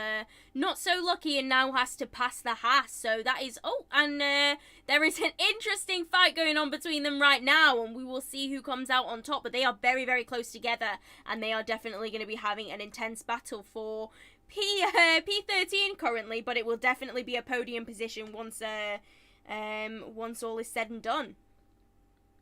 not so lucky and now has to pass the Haas. So that is... Oh, and there is an interesting fight going on between them right now, and we will see who comes out on top. But they are very, very close together, and they are definitely going to be having an intense battle for P13 currently, but it will definitely be a podium position once all is said and done.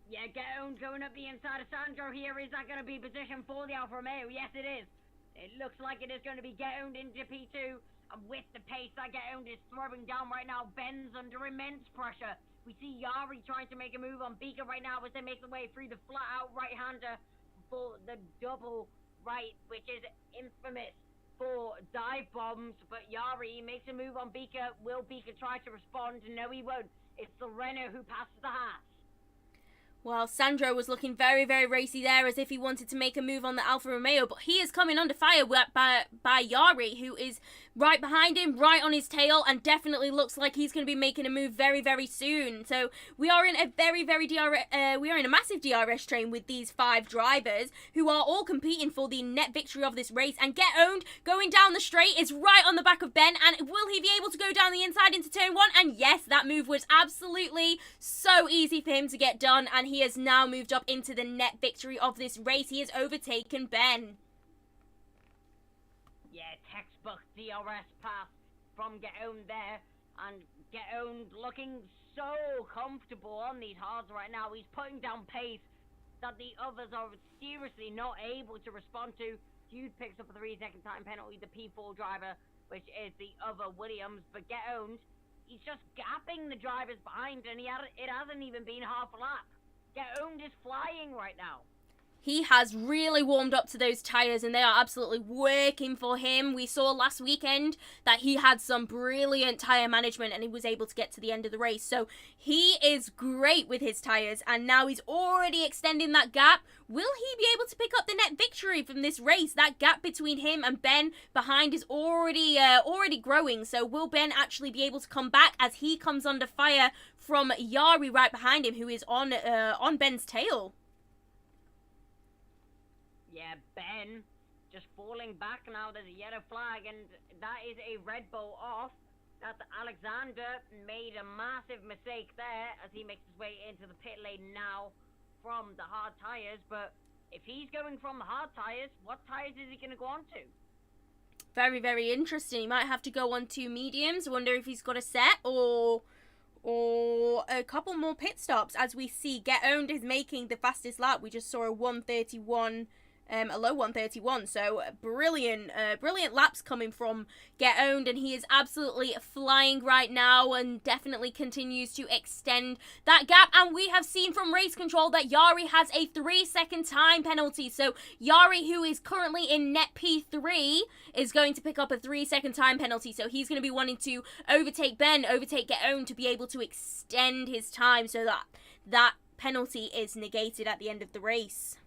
Yeah, Get-Owned going up the inside of Sandro here. Is that going to be position for the Alfa Romeo? Yes, it is. It looks like it is going to be Get-Owned into P2 And with the pace that Gaon is throwing down right now, Ben's under immense pressure. We see Yari trying to make a move on Beaker right now as they make their way through the flat-out right-hander for the double right, which is infamous for dive bombs. But Yari makes a move on Beaker. Will Beaker try to respond? No, he won't. It's the Renault who passes the hat. Well, Sandro was looking very, very racy there, as if he wanted to make a move on the Alfa Romeo, but he is coming under fire by Yari, who is right behind him, right on his tail, and definitely looks like he's going to be making a move very, very soon. So we are in a we are in a massive DRS train with these 5 drivers who are all competing for the net victory of this race. And Get Owned going down the straight is right on the back of Ben, and will he be able to go down the inside into turn 1? And yes, that move was absolutely so easy for him to get done, and he has now moved up into the net victory of this race. He has overtaken Ben. Yeah, textbook DRS pass from Get Owned there, and Get Owned looking so comfortable on these hards right now. He's putting down pace that the others are seriously not able to respond to. Jude picks up a 3-second time penalty, the P4 driver, which is the other Williams, but Get Owned, he's just gapping the drivers behind, and it hasn't even been half a lap. Get Owned is flying right now. He has really warmed up to those tyres, and they are absolutely working for him. We saw last weekend that he had some brilliant tyre management, and he was able to get to the end of the race. So he is great with his tyres, and now he's already extending that gap. Will he be able to pick up the net victory from this race? That gap between him and Ben behind is already growing. So will Ben actually be able to come back as he comes under fire from Yari right behind him, who is on Ben's tail? Yeah, Ben just falling back now. There's a yellow flag, and that is a Red Bull off. That Alexander made a massive mistake there as he makes his way into the pit lane now from the hard tyres. But if he's going from the hard tyres, what tyres is he going to go on to? Very, very interesting. He might have to go on to mediums. I wonder if he's got a set or a couple more pit stops. As we see, Get Owned is making the fastest lap. We just saw a 1:31. A low 1:31, so brilliant laps coming from Get Owned, and he is absolutely flying right now and definitely continues to extend that gap. And we have seen from race control that Yari has a 3-second time penalty, so Yari, who is currently in net P3, is going to pick up a 3-second time penalty, so he's going to be wanting to overtake Get Owned to be able to extend his time so that penalty is negated at the end of the race.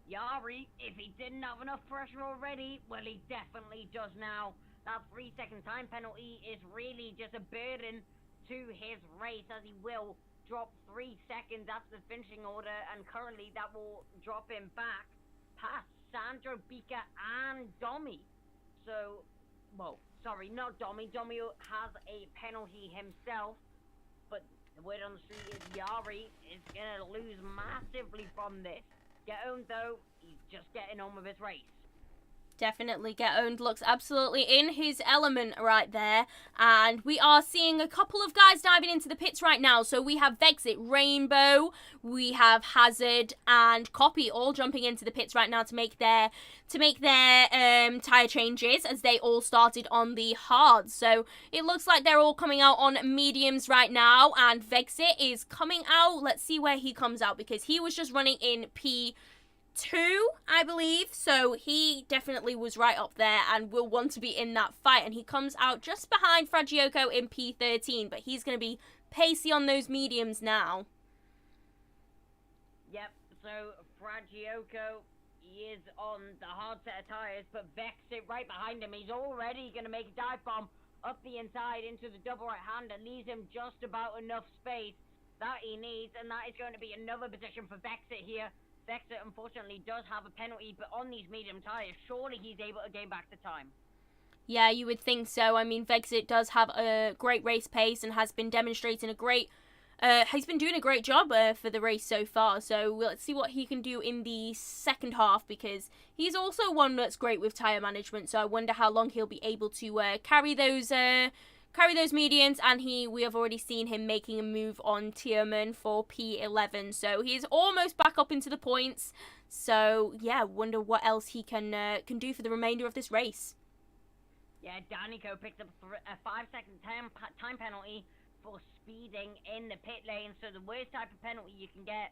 Yari, if he didn't have enough pressure already, well, he definitely does now. That 3-second time penalty is really just a burden to his race, as he will drop 3 seconds after the finishing order, and currently that will drop him back past Sandro, Beaker, and Domi. So, well, sorry, not Domi. Domi has a penalty himself, but the word on the street is Yari is going to lose massively from this. Get Owned, though, he's just getting on with his race. Definitely Get Owned looks absolutely in his element right there. And we are seeing a couple of guys diving into the pits right now. So we have Vexit, Rainbow, we have Hazard, and Copy all jumping into the pits right now to make their tyre changes, as they all started on the hards. So it looks like they're all coming out on mediums right now, and Vexit is coming out. Let's see where he comes out, because he was just running in P2, I believe, so he definitely was right up there and will want to be in that fight. And he comes out just behind Fragioko in P13, but he's going to be pacey on those mediums now. Yep, so Fragioko, he is on the hard set of tyres, but Vexit right behind him. He's already going to make a dive bomb up the inside into the double right hand, and leaves him just about enough space that he needs, and that is going to be another position for Vexit here. Vexit, unfortunately, does have a penalty, but on these medium tyres, surely he's able to gain back the time. Yeah, you would think so. I mean, Vexit does have a great race pace and has been demonstrating he's been doing a great job for the race so far. So let's see what he can do in the second half, because he's also one that's great with tyre management. So I wonder how long he'll be able to carry those mediums, and we have already seen him making a move on Tierman for P11, so he's almost back up into the points. So yeah, wonder what else he can do for the remainder of this race. Yeah, Danico picked up a 5-second time penalty for speeding in the pit lane. So the worst type of penalty you can get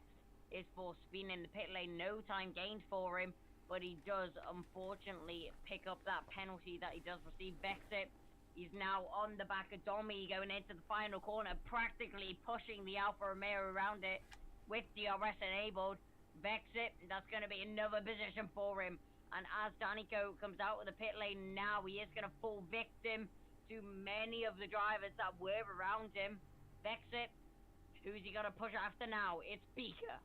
is for speeding in the pit lane. No time gained for him, but he does unfortunately pick up that penalty that he does receive. Vexit, he's now on the back of Domi going into the final corner, practically pushing the Alfa Romeo around it with DRS enabled. Vexit, that's going to be another position for him. And as Danico comes out of the pit lane now, he is going to fall victim to many of the drivers that were around him. Vexit, who's he going to push after now? It's Beaker.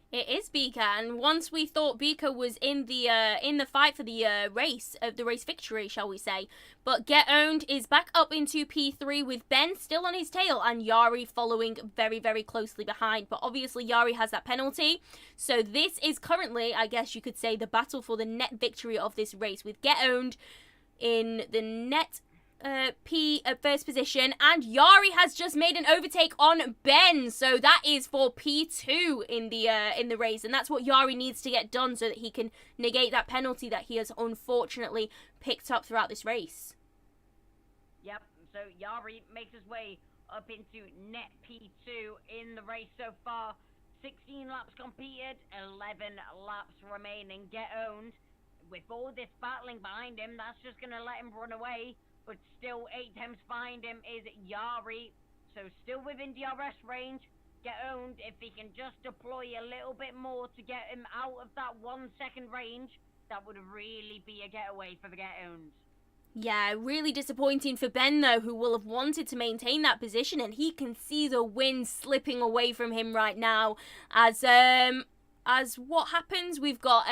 It is Beaker, and once we thought Beaker was in the fight for the race victory, shall we say, but Get Owned is back up into P3 with Ben still on his tail and Yari following very, very closely behind. But obviously Yari has that penalty, so this is currently, I guess you could say, the battle for the net victory of this race, with Get Owned in the net P first position, and Yari has just made an overtake on Ben, so that is for P2 in the race, and that's what Yari needs to get done so that he can negate that penalty that he has unfortunately picked up throughout this race. Yep, so Yari makes his way up into net P2 in the race so far. 16 laps completed, 11 laps remaining. Get Owned, with all this battling behind him, that's just going to let him run away. But still 8 attempts behind him is Yari. So still within DRS range. Get Owned, if he can just deploy a little bit more to get him out of that 1 second range, that would really be a getaway for the Get Owned. Yeah, really disappointing for Ben though, who will have wanted to maintain that position, and he can see the wind slipping away from him right now. As what happens, we've got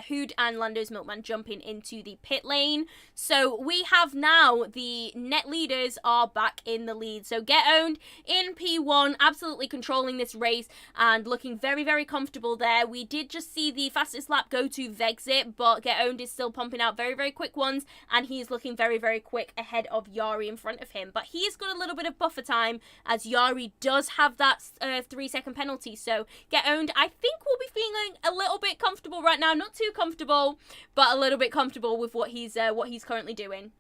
Hood and Lando's Milkman jumping into the pit lane. So we have now the net leaders are back in the lead. So Get Owned in P1, absolutely controlling this race and looking very, very comfortable there. We did just see the fastest lap go to Vexit, but Get Owned is still pumping out very, very quick ones, and he's looking very, very quick ahead of Yari in front of him. But he's got a little bit of buffer time, as Yari does have that 3-second penalty. So Get Owned, I think, will be feeling a little bit comfortable right now. Not too comfortable, but a little bit comfortable with what he's currently doing.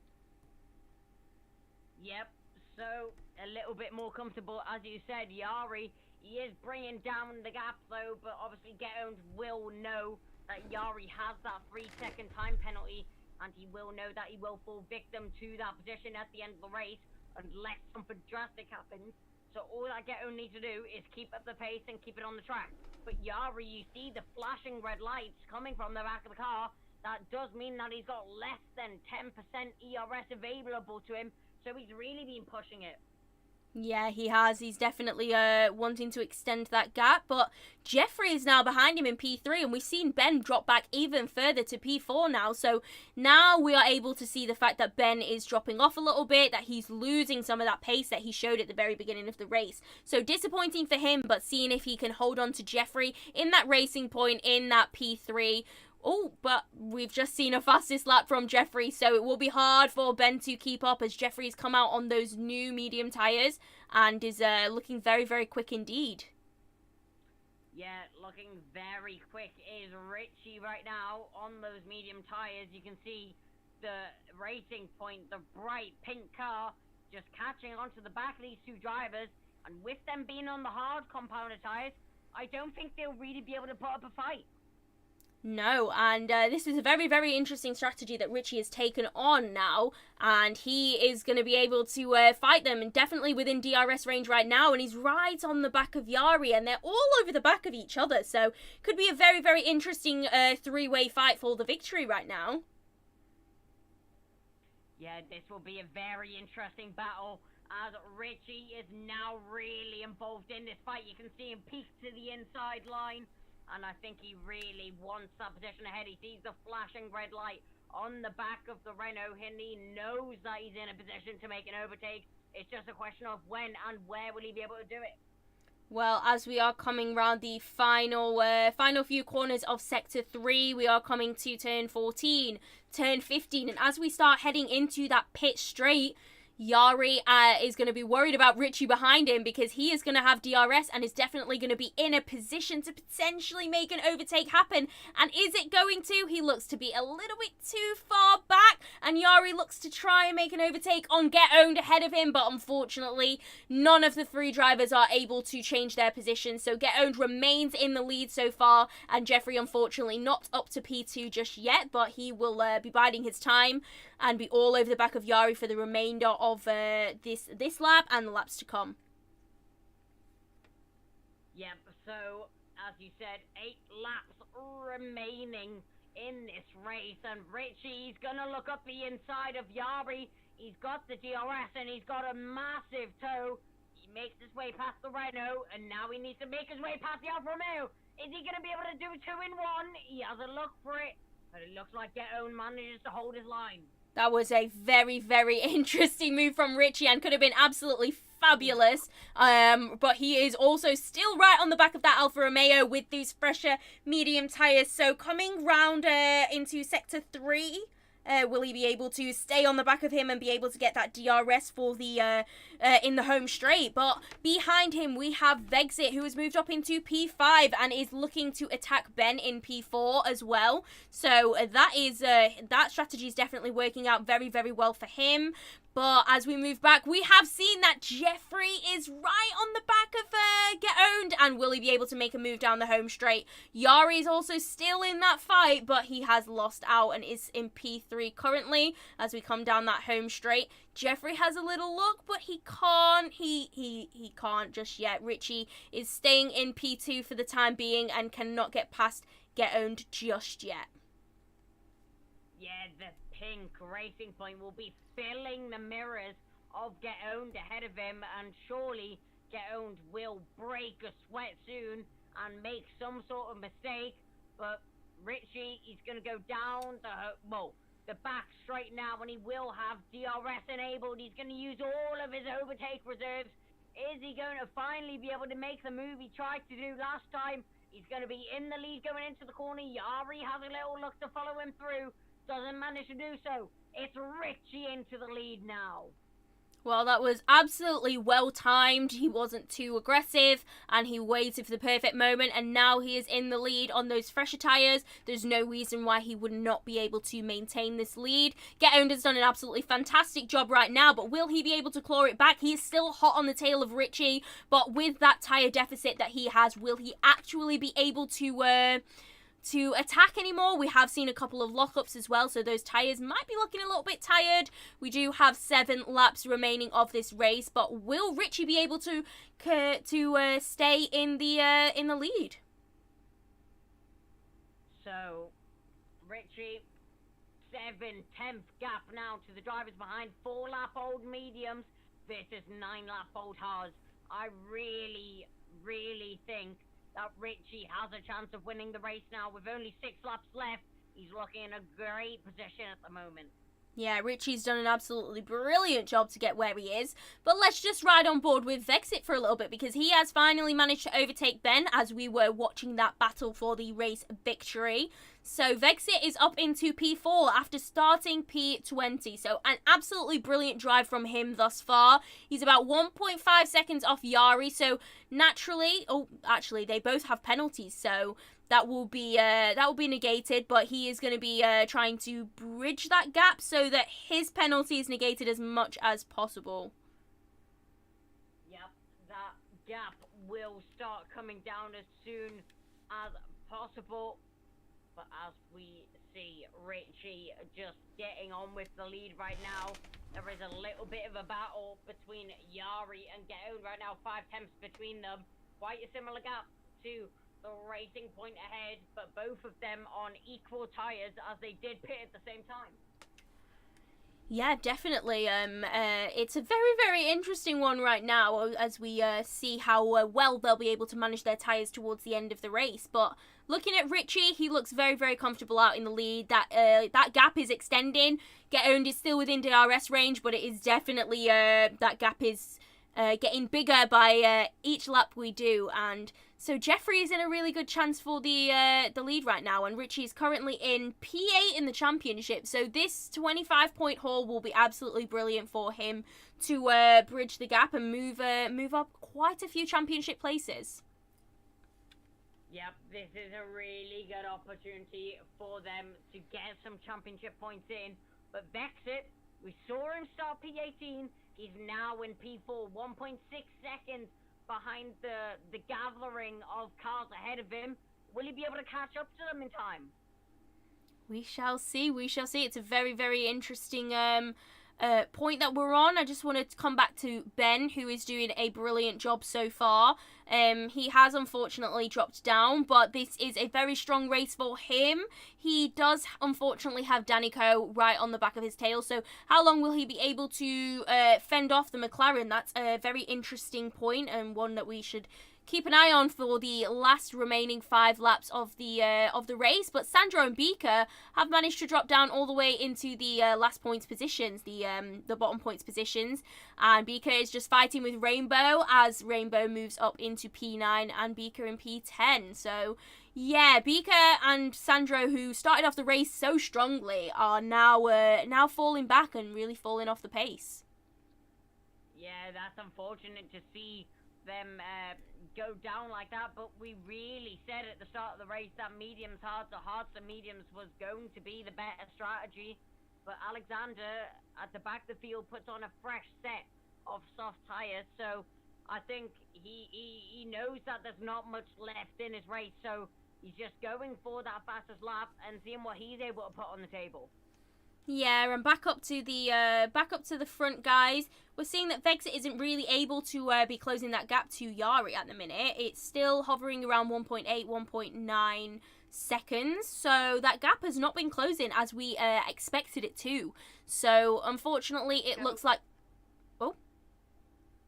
Yep, so a little bit more comfortable, as you said. Yari, he is bringing down the gap though, but obviously Get Owned will know that Yari has that 3-second time penalty, and he will know that he will fall victim to that position at the end of the race unless something drastic happens. So all that Get Owned needs to do is keep up the pace and keep it on the track. But Yari, you see the flashing red lights coming from the back of the car. That does mean that he's got less than 10% ERS available to him. So he's really been pushing it. Yeah, he has. He's definitely wanting to extend that gap. But Jeffrey is now behind him in P3, and we've seen Ben drop back even further to P4 now. So now we are able to see the fact that Ben is dropping off a little bit, that he's losing some of that pace that he showed at the very beginning of the race. So disappointing for him, but seeing if he can hold on to Jeffrey in that racing point in that P3. Oh, but we've just seen a fastest lap from Jeffrey, so it will be hard for Ben to keep up, as Jeffrey's come out on those new medium tyres and is looking very, very quick indeed. Yeah, looking very quick is Richie right now on those medium tyres. You can see the racing point, the bright pink car, just catching onto the back of these two drivers, and with them being on the hard compounder tyres, I don't think they'll really be able to put up a fight. No, and this is a very, very interesting strategy that Richie has taken on now, and he is going to be able to fight them, and definitely within DRS range right now, and he's right on the back of Yari, and they're all over the back of each other, so could be a very, very interesting three-way fight for the victory right now. Yeah, this will be a very interesting battle, as Richie is now really involved in this fight. You can see him peek to the inside line. And I think he really wants that position ahead. He sees the flashing red light on the back of the Renault, and he knows that he's in a position to make an overtake. It's just a question of when and where will he be able to do it. Well, as we are coming round the final few corners of Sector 3, we are coming to turn 14, turn 15, and as we start heading into that pit straight, Yari is going to be worried about Richie behind him because he is going to have DRS and is definitely going to be in a position to potentially make an overtake happen. And is it going to? He looks to be a little bit too far back, and Yari looks to try and make an overtake on Get Owned ahead of him, but unfortunately none of the 3 drivers are able to change their position. So Get Owned remains in the lead so far, and Jeffrey unfortunately not up to P2 just yet, but he will be biding his time and be all over the back of Yari for the remainder of this lap and the laps to come. Yep, so as you said, 8 laps remaining in this race, and Richie's gonna look up the inside of Yari. He's got the DRS and he's got a massive toe. He makes his way past the Renault, and now he needs to make his way past the Alfa Romeo. Is he gonna be able to do 2 in 1? He has a look for it, but it looks like Get Owned manages to hold his line. That was a very, very interesting move from Richie and could have been absolutely fabulous. But he is also still right on the back of that Alfa Romeo with these fresher medium tyres. So coming round into Sector 3, will he be able to stay on the back of him and be able to get that DRS for the in the home straight? But behind him we have Vexit, who has moved up into P5 and is looking to attack Ben in P4 as well. So that strategy is definitely working out very, very well for him. But as we move back, we have seen that Jeffrey is right on the back of Get Owned, and will he be able to make a move down the home straight? Yari is also still in that fight, but he has lost out and is in P3 currently as we come down that home straight. Jeffrey has a little look, but he can't. He can't just yet. Richie is staying in P2 for the time being and cannot get past Get Owned just yet. Yeah, the pink Racing Point will be filling the mirrors of Get Owned ahead of him, and surely Get Owned will break a sweat soon and make some sort of mistake. But Richie, he's going to go down the back straight now, and he will have DRS enabled. He's going to use all of his overtake reserves. Is he going to finally be able to make the move he tried to do last time? He's going to be in the lead going into the corner. Yari has a little look to follow him through. Doesn't manage to do so. It's Richie into the lead now. Well, that was absolutely well timed. He wasn't too aggressive and he waited for the perfect moment, and now he is in the lead on those fresher tyres. There's no reason why he would not be able to maintain this lead. Get Owned has done an absolutely fantastic job right now, but will he be able to claw it back? He is still hot on the tail of Richie, but with that tyre deficit that he has, will he actually be able to attack anymore? We have seen a couple of lockups as well, so those tyres might be looking a little bit tired. We do have 7 laps remaining of this race, but will Richie be able to stay in the lead? So Richie, 7/10 gap now to the drivers behind. 4-lap-old mediums versus 9-lap-old hards. I really think that Richie has a chance of winning the race now. With only 6 laps left, he's looking in a great position at the moment. Yeah, Richie's done an absolutely brilliant job to get where he is. But let's just ride on board with Vexit for a little bit, because he has finally managed to overtake Ben as we were watching that battle for the race victory. So Vexit is up into P4 after starting P20. So an absolutely brilliant drive from him thus far. He's about 1.5 seconds off Yari. So naturally, actually they both have penalties. So that will be negated, but he is going to be trying to bridge that gap so that his penalty is negated as much as possible. Yep, that gap will start coming down as soon as possible. But as we see Richie just getting on with the lead right now, there is a little bit of a battle between Yari and Get Owned right now. 5 tenths between them. Quite a similar gap to the Racing Point ahead, but both of them on equal tyres as they did pit at the same time. Yeah, definitely. It's a very, very interesting one right now as we see how well they'll be able to manage their tyres towards the end of the race. But looking at Richie, he looks very, very comfortable out in the lead. That gap is extending. Get Owned is still within DRS range, but it is definitely that gap is getting bigger by each lap we do, and so Jeffrey is in a really good chance for the lead right now, and Richie is currently in P8 in the championship. So this 25-point haul will be absolutely brilliant for him to bridge the gap and move up quite a few championship places. Yep, this is a really good opportunity for them to get some championship points in. But Vexit, we saw him start P18. He's now in P4, 1.6 seconds behind the gathering of cars ahead of him. Will he be able to catch up to them in time? We shall see. We shall see. It's a very, very interesting point that we're on. I just wanted to come back to Ben, who is doing a brilliant job so far. He has unfortunately dropped down, but this is a very strong race for him. He does unfortunately have Danico right on the back of his tail, so how long will he be able to fend off the McLaren? That's a very interesting point, and one that we should keep an eye on for the last remaining 5 laps of the race. But Sandro and Beaker have managed to drop down all the way into the last points positions, the bottom points positions, and Beaker is just fighting with Rainbow as Rainbow moves up into P9 and Beaker in P10. So yeah, Beaker and Sandro, who started off the race so strongly, are now falling back and really falling off the pace. Yeah, that's unfortunate to see them go down like that, but we really said at the start of the race that mediums, hards and mediums was going to be the better strategy. But Alexander at the back of the field puts on a fresh set of soft tires, so I think he knows that there's not much left in his race, so he's just going for that fastest lap and seeing what he's able to put on the table. Yeah, and back up to the front, guys. We're seeing that Vexit isn't really able to be closing that gap to Yari at the minute. It's still hovering around 1.8, 1.9 seconds. So that gap has not been closing as we expected it to. So unfortunately, it looks like... Oh.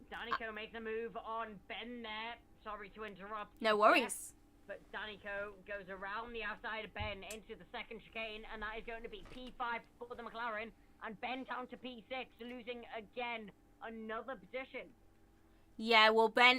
Danico makes a move on Ben there. Sorry to interrupt. No worries. But Danico goes around the outside of Ben into the second chicane, and that is going to be P5 for the McLaren, and Ben down to P6, losing again another position. Yeah, well, Ben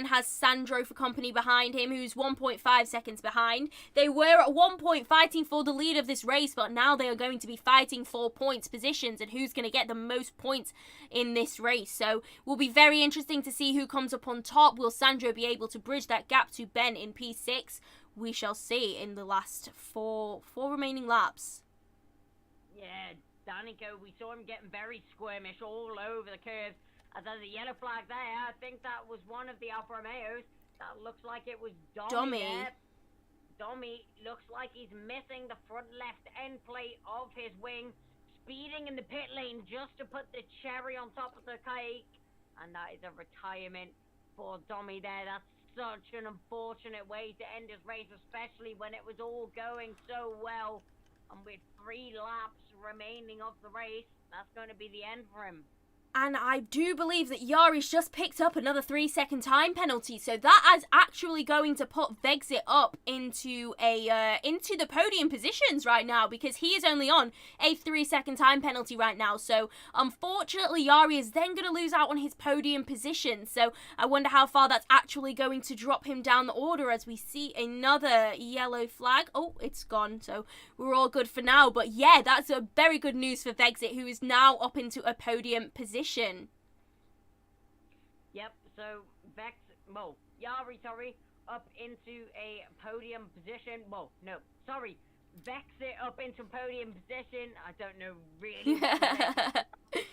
has Sandro for company behind him, who's 1.5 seconds behind. They were at one point fighting for the lead of this race, but now they are going to be fighting for points positions and who's going to get the most points in this race. So, will be very interesting to see who comes up on top. Will Sandro be able to bridge that gap to Ben in P6? We shall see in the last four remaining laps. Yeah, Danico, we saw him getting very squirmish all over the curves. As there's a yellow flag there, I think that was one of the Alfa Romeos. That looks like it was Domi there. Domi looks like he's missing the front left end plate of his wing, speeding in the pit lane just to put the cherry on top of the cake. And that is a retirement for Domi there. That's such an unfortunate way to end his race, especially when it was all going so well. And with 3 laps remaining of the race, that's going to be the end for him. And I do believe that Yari's just picked up another 3-second time penalty, so that is actually going to put Vexit up into the podium positions right now, because he is only on a 3-second time penalty right now. So unfortunately, Yari is then going to lose out on his podium position. So I wonder how far that's actually going to drop him down the order as we see another yellow flag. Oh, it's gone, so we're all good for now. But yeah, that's a very good news for Vexit, who is now up into a podium position. Yep, so Yari, up into a podium position. Vexit up into podium position. I don't know really what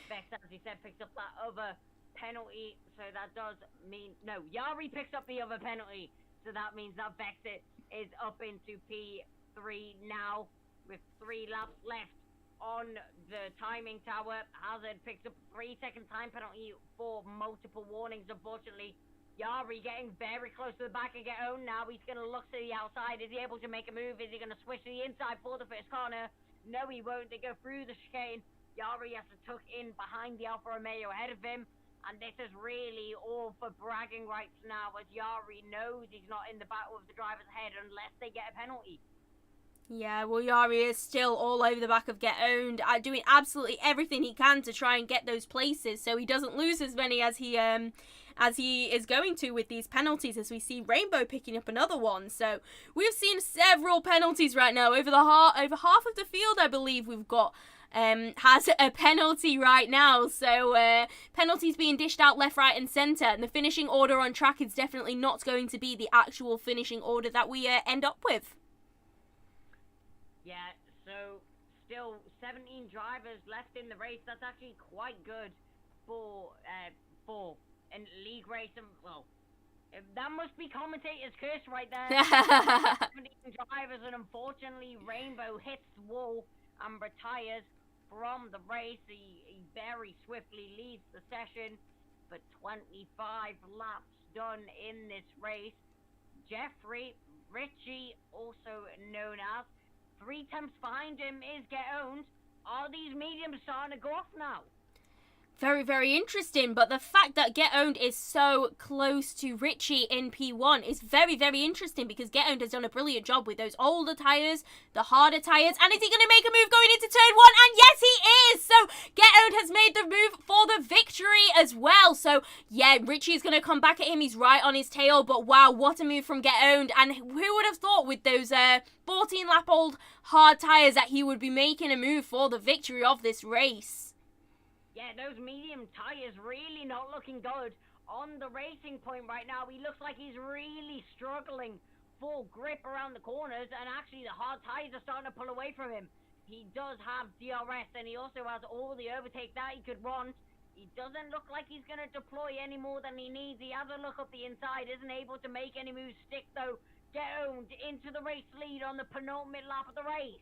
Vex, as he said, picked up that other penalty, so that does mean... No, Yari picks up the other penalty, so that means that Vexit is up into P3 now, with 3 laps left. On the timing tower, Hazard picks up a 3-second time penalty for multiple warnings, unfortunately. Yari getting very close to the back and get owned now. He's going to look to the outside. Is he able to make a move? Is he going to switch to the inside for the first corner? No, he won't. They go through the chicane. Yari has to tuck in behind the Alfa Romeo ahead of him. And this is really all for bragging rights now, as Yari knows he's not in the battle with the drivers ahead unless they get a penalty. Yeah, well, Yari is still all over the back of Get Owned, doing absolutely everything he can to try and get those places, so he doesn't lose as many as he is going to with these penalties. As we see Rainbow picking up another one, so we've seen several penalties right now over over half of the field. I believe we've got has a penalty right now, so penalties being dished out left, right and centre, and the finishing order on track is definitely not going to be the actual finishing order that we end up with. Yeah, so still 17 drivers left in the race. That's actually quite good for a league race. And, well, that must be commentator's curse right there. 17 drivers, and unfortunately Rainbow hits the wall and retires from the race. He very swiftly leaves the session, but 25 laps done in this race. Richie, also known as, 3 attempts behind him is Get Owned. Are these mediums starting to go off now? Very, very interesting, but the fact that Get Owned is so close to Richie in P1 is very, very interesting, because Get Owned has done a brilliant job with those older tyres, the harder tyres, and is he going to make a move going into turn 1? And yes, he is! So Get Owned has made the move for the victory as well. So yeah, Richie is going to come back at him. He's right on his tail, but wow, what a move from Get Owned. And who would have thought with those 14-lap-old hard tyres that he would be making a move for the victory of this race? Yeah, those medium tyres really not looking good on the racing point right now. He looks like he's really struggling for grip around the corners, and actually the hard tyres are starting to pull away from him. He does have DRS, and he also has all the overtake that he could want. He doesn't look like he's going to deploy any more than he needs. He has a look up the inside, isn't able to make any moves stick though. Get Owned into the race lead on the penultimate lap of the race.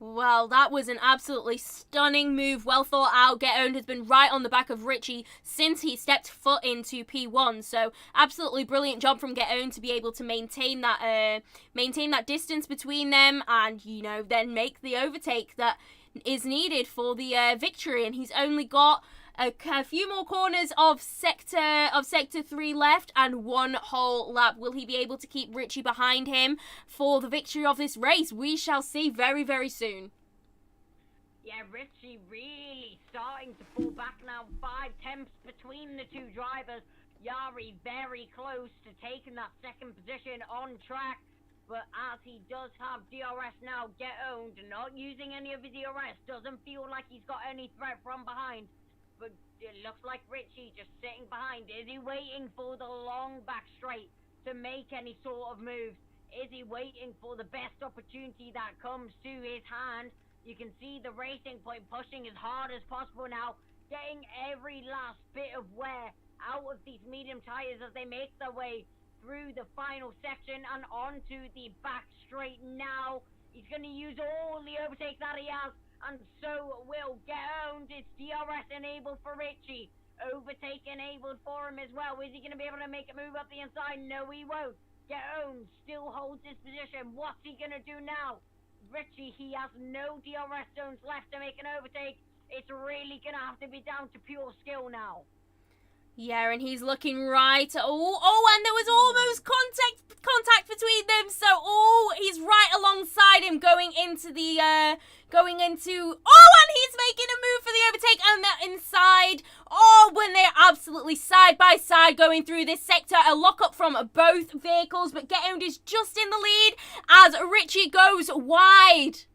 Well, that was an absolutely stunning move, well thought out. Get Owned has been right on the back of Richie since he stepped foot into P1, so absolutely brilliant job from Get Owned to be able to maintain that distance between them, and then make the overtake that is needed for the victory. And he's only got a few more corners of sector 3 left and one whole lap. Will he be able to keep Richie behind him for the victory of this race? We shall see very, very soon. Yeah, Richie really starting to pull back now. 5 attempts between the two drivers. Yari very close to taking that second position on track. But as he does have DRS now, Get Owned, not using any of his DRS, doesn't feel like he's got any threat from behind. But it looks like Richie just sitting behind. Is he waiting for the long back straight to make any sort of moves? Is he waiting for the best opportunity that comes to his hand? You can see the racing point pushing as hard as possible now, getting every last bit of wear out of these medium tyres as they make their way through the final section and onto the back straight now. He's going to use all the overtake that he has, and so will Get Owned. It's DRS enabled for Richie. Overtake enabled for him as well. Is he going to be able to make a move up the inside? No, he won't. Get Owned still holds his position. What's he going to do now? Richie, he has no DRS zones left to make an overtake. It's really going to have to be down to pure skill now. Yeah, and he's looking right. And there was almost contact between them. So, he's right alongside him going into. And he's making a move for the overtake, and they're inside. When they're absolutely side by side going through this sector, a lockup from both vehicles, but Get Owned is just in the lead as Richie goes wide.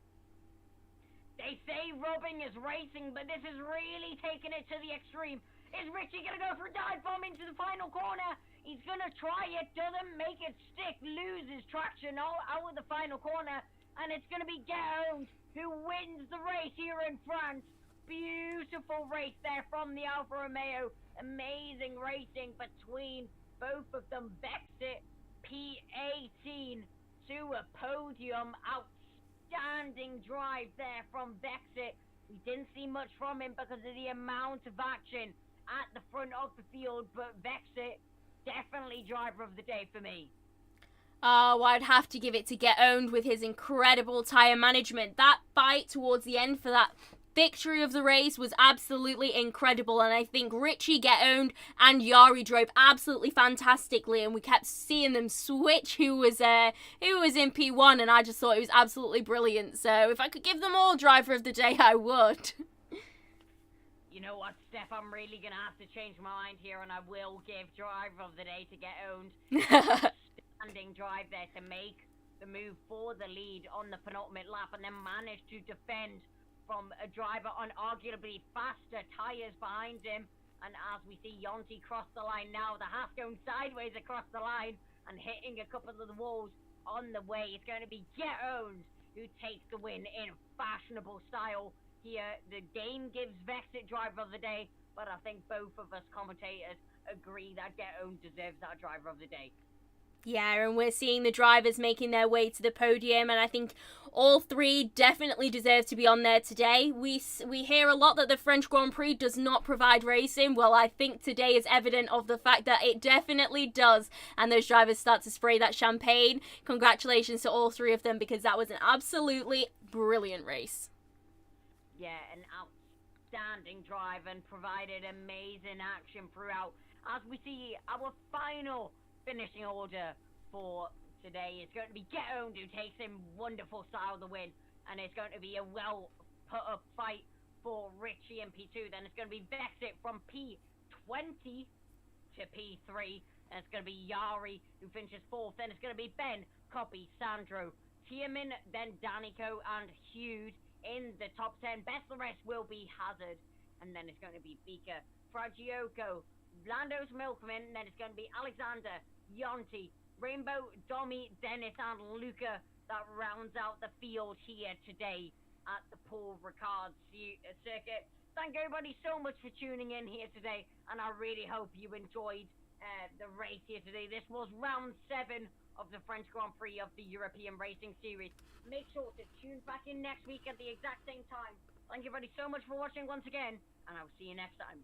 They say rubbing is racing, but this is really taking it to the extreme. Is Richie going to go for a dive bomb into the final corner? He's going to try it, doesn't make it stick, loses traction out of the final corner, and it's going to be Get Owned who wins the race here in France. Beautiful race there from the Alfa Romeo. Amazing racing between both of them. Bexit P18 to a podium. Outstanding drive there from Bexit. We didn't see much from him because of the amount of action at the front of the field, but Bexit, definitely driver of the day for me. I'd have to give it to Get Owned with his incredible tyre management. That fight towards the end for that victory of the race was absolutely incredible, and I think Richie get owned and Yari drove absolutely fantastically, and we kept seeing them switch who was in P1, and I just thought it was absolutely brilliant. So if I could give them all driver of the day, I would. You know what, Steph, I'm really going to have to change my mind here, and I will give driver of the day to get owned. Standing drive there to make the move for the lead on the penultimate lap, and then manage to defend from a driver on arguably faster tyres behind him. And as we see Yonti cross the line now, the half going sideways across the line and hitting a couple of the walls on the way. It's going to be Get Owned who takes the win in fashionable style. Here, the game gives Vexit driver of the day, but I think both of us commentators agree that Get Owned deserves that driver of the day. Yeah, and we're seeing the drivers making their way to the podium, and I think all three definitely deserve to be on there today. We hear a lot that the French Grand Prix does not provide racing. Well, I think today is evident of the fact that it definitely does, and those drivers start to spray that champagne. Congratulations to all three of them, because that was an absolutely brilliant race. Yeah, an outstanding drive and provided amazing action throughout. As we see our final finishing order for today is going to be Get Owned, who takes in wonderful style the win, and it's going to be a well put up fight for Richie in P2. Then it's going to be Vexit from P20 to P3, and it's going to be Yari who finishes 4th. Then it's going to be Ben, Copy, Sandro, Tiemann, then Danico and Hughes in the top 10. Best of the rest will be Hazard, and then it's going to be Bika, Fragioko, Lando's Milkman, and then it's going to be Alexander, Yonti, Rainbow, Domi, Dennis, and Luca that rounds out the field here today at the Paul Ricard circuit. Thank everybody so much for tuning in here today, and I really hope you enjoyed the race here today. This was round 7 of the French Grand Prix of the European Racing Series. Make sure to tune back in next week at the exact same time. Thank you everybody so much for watching once again, and I'll see you next time.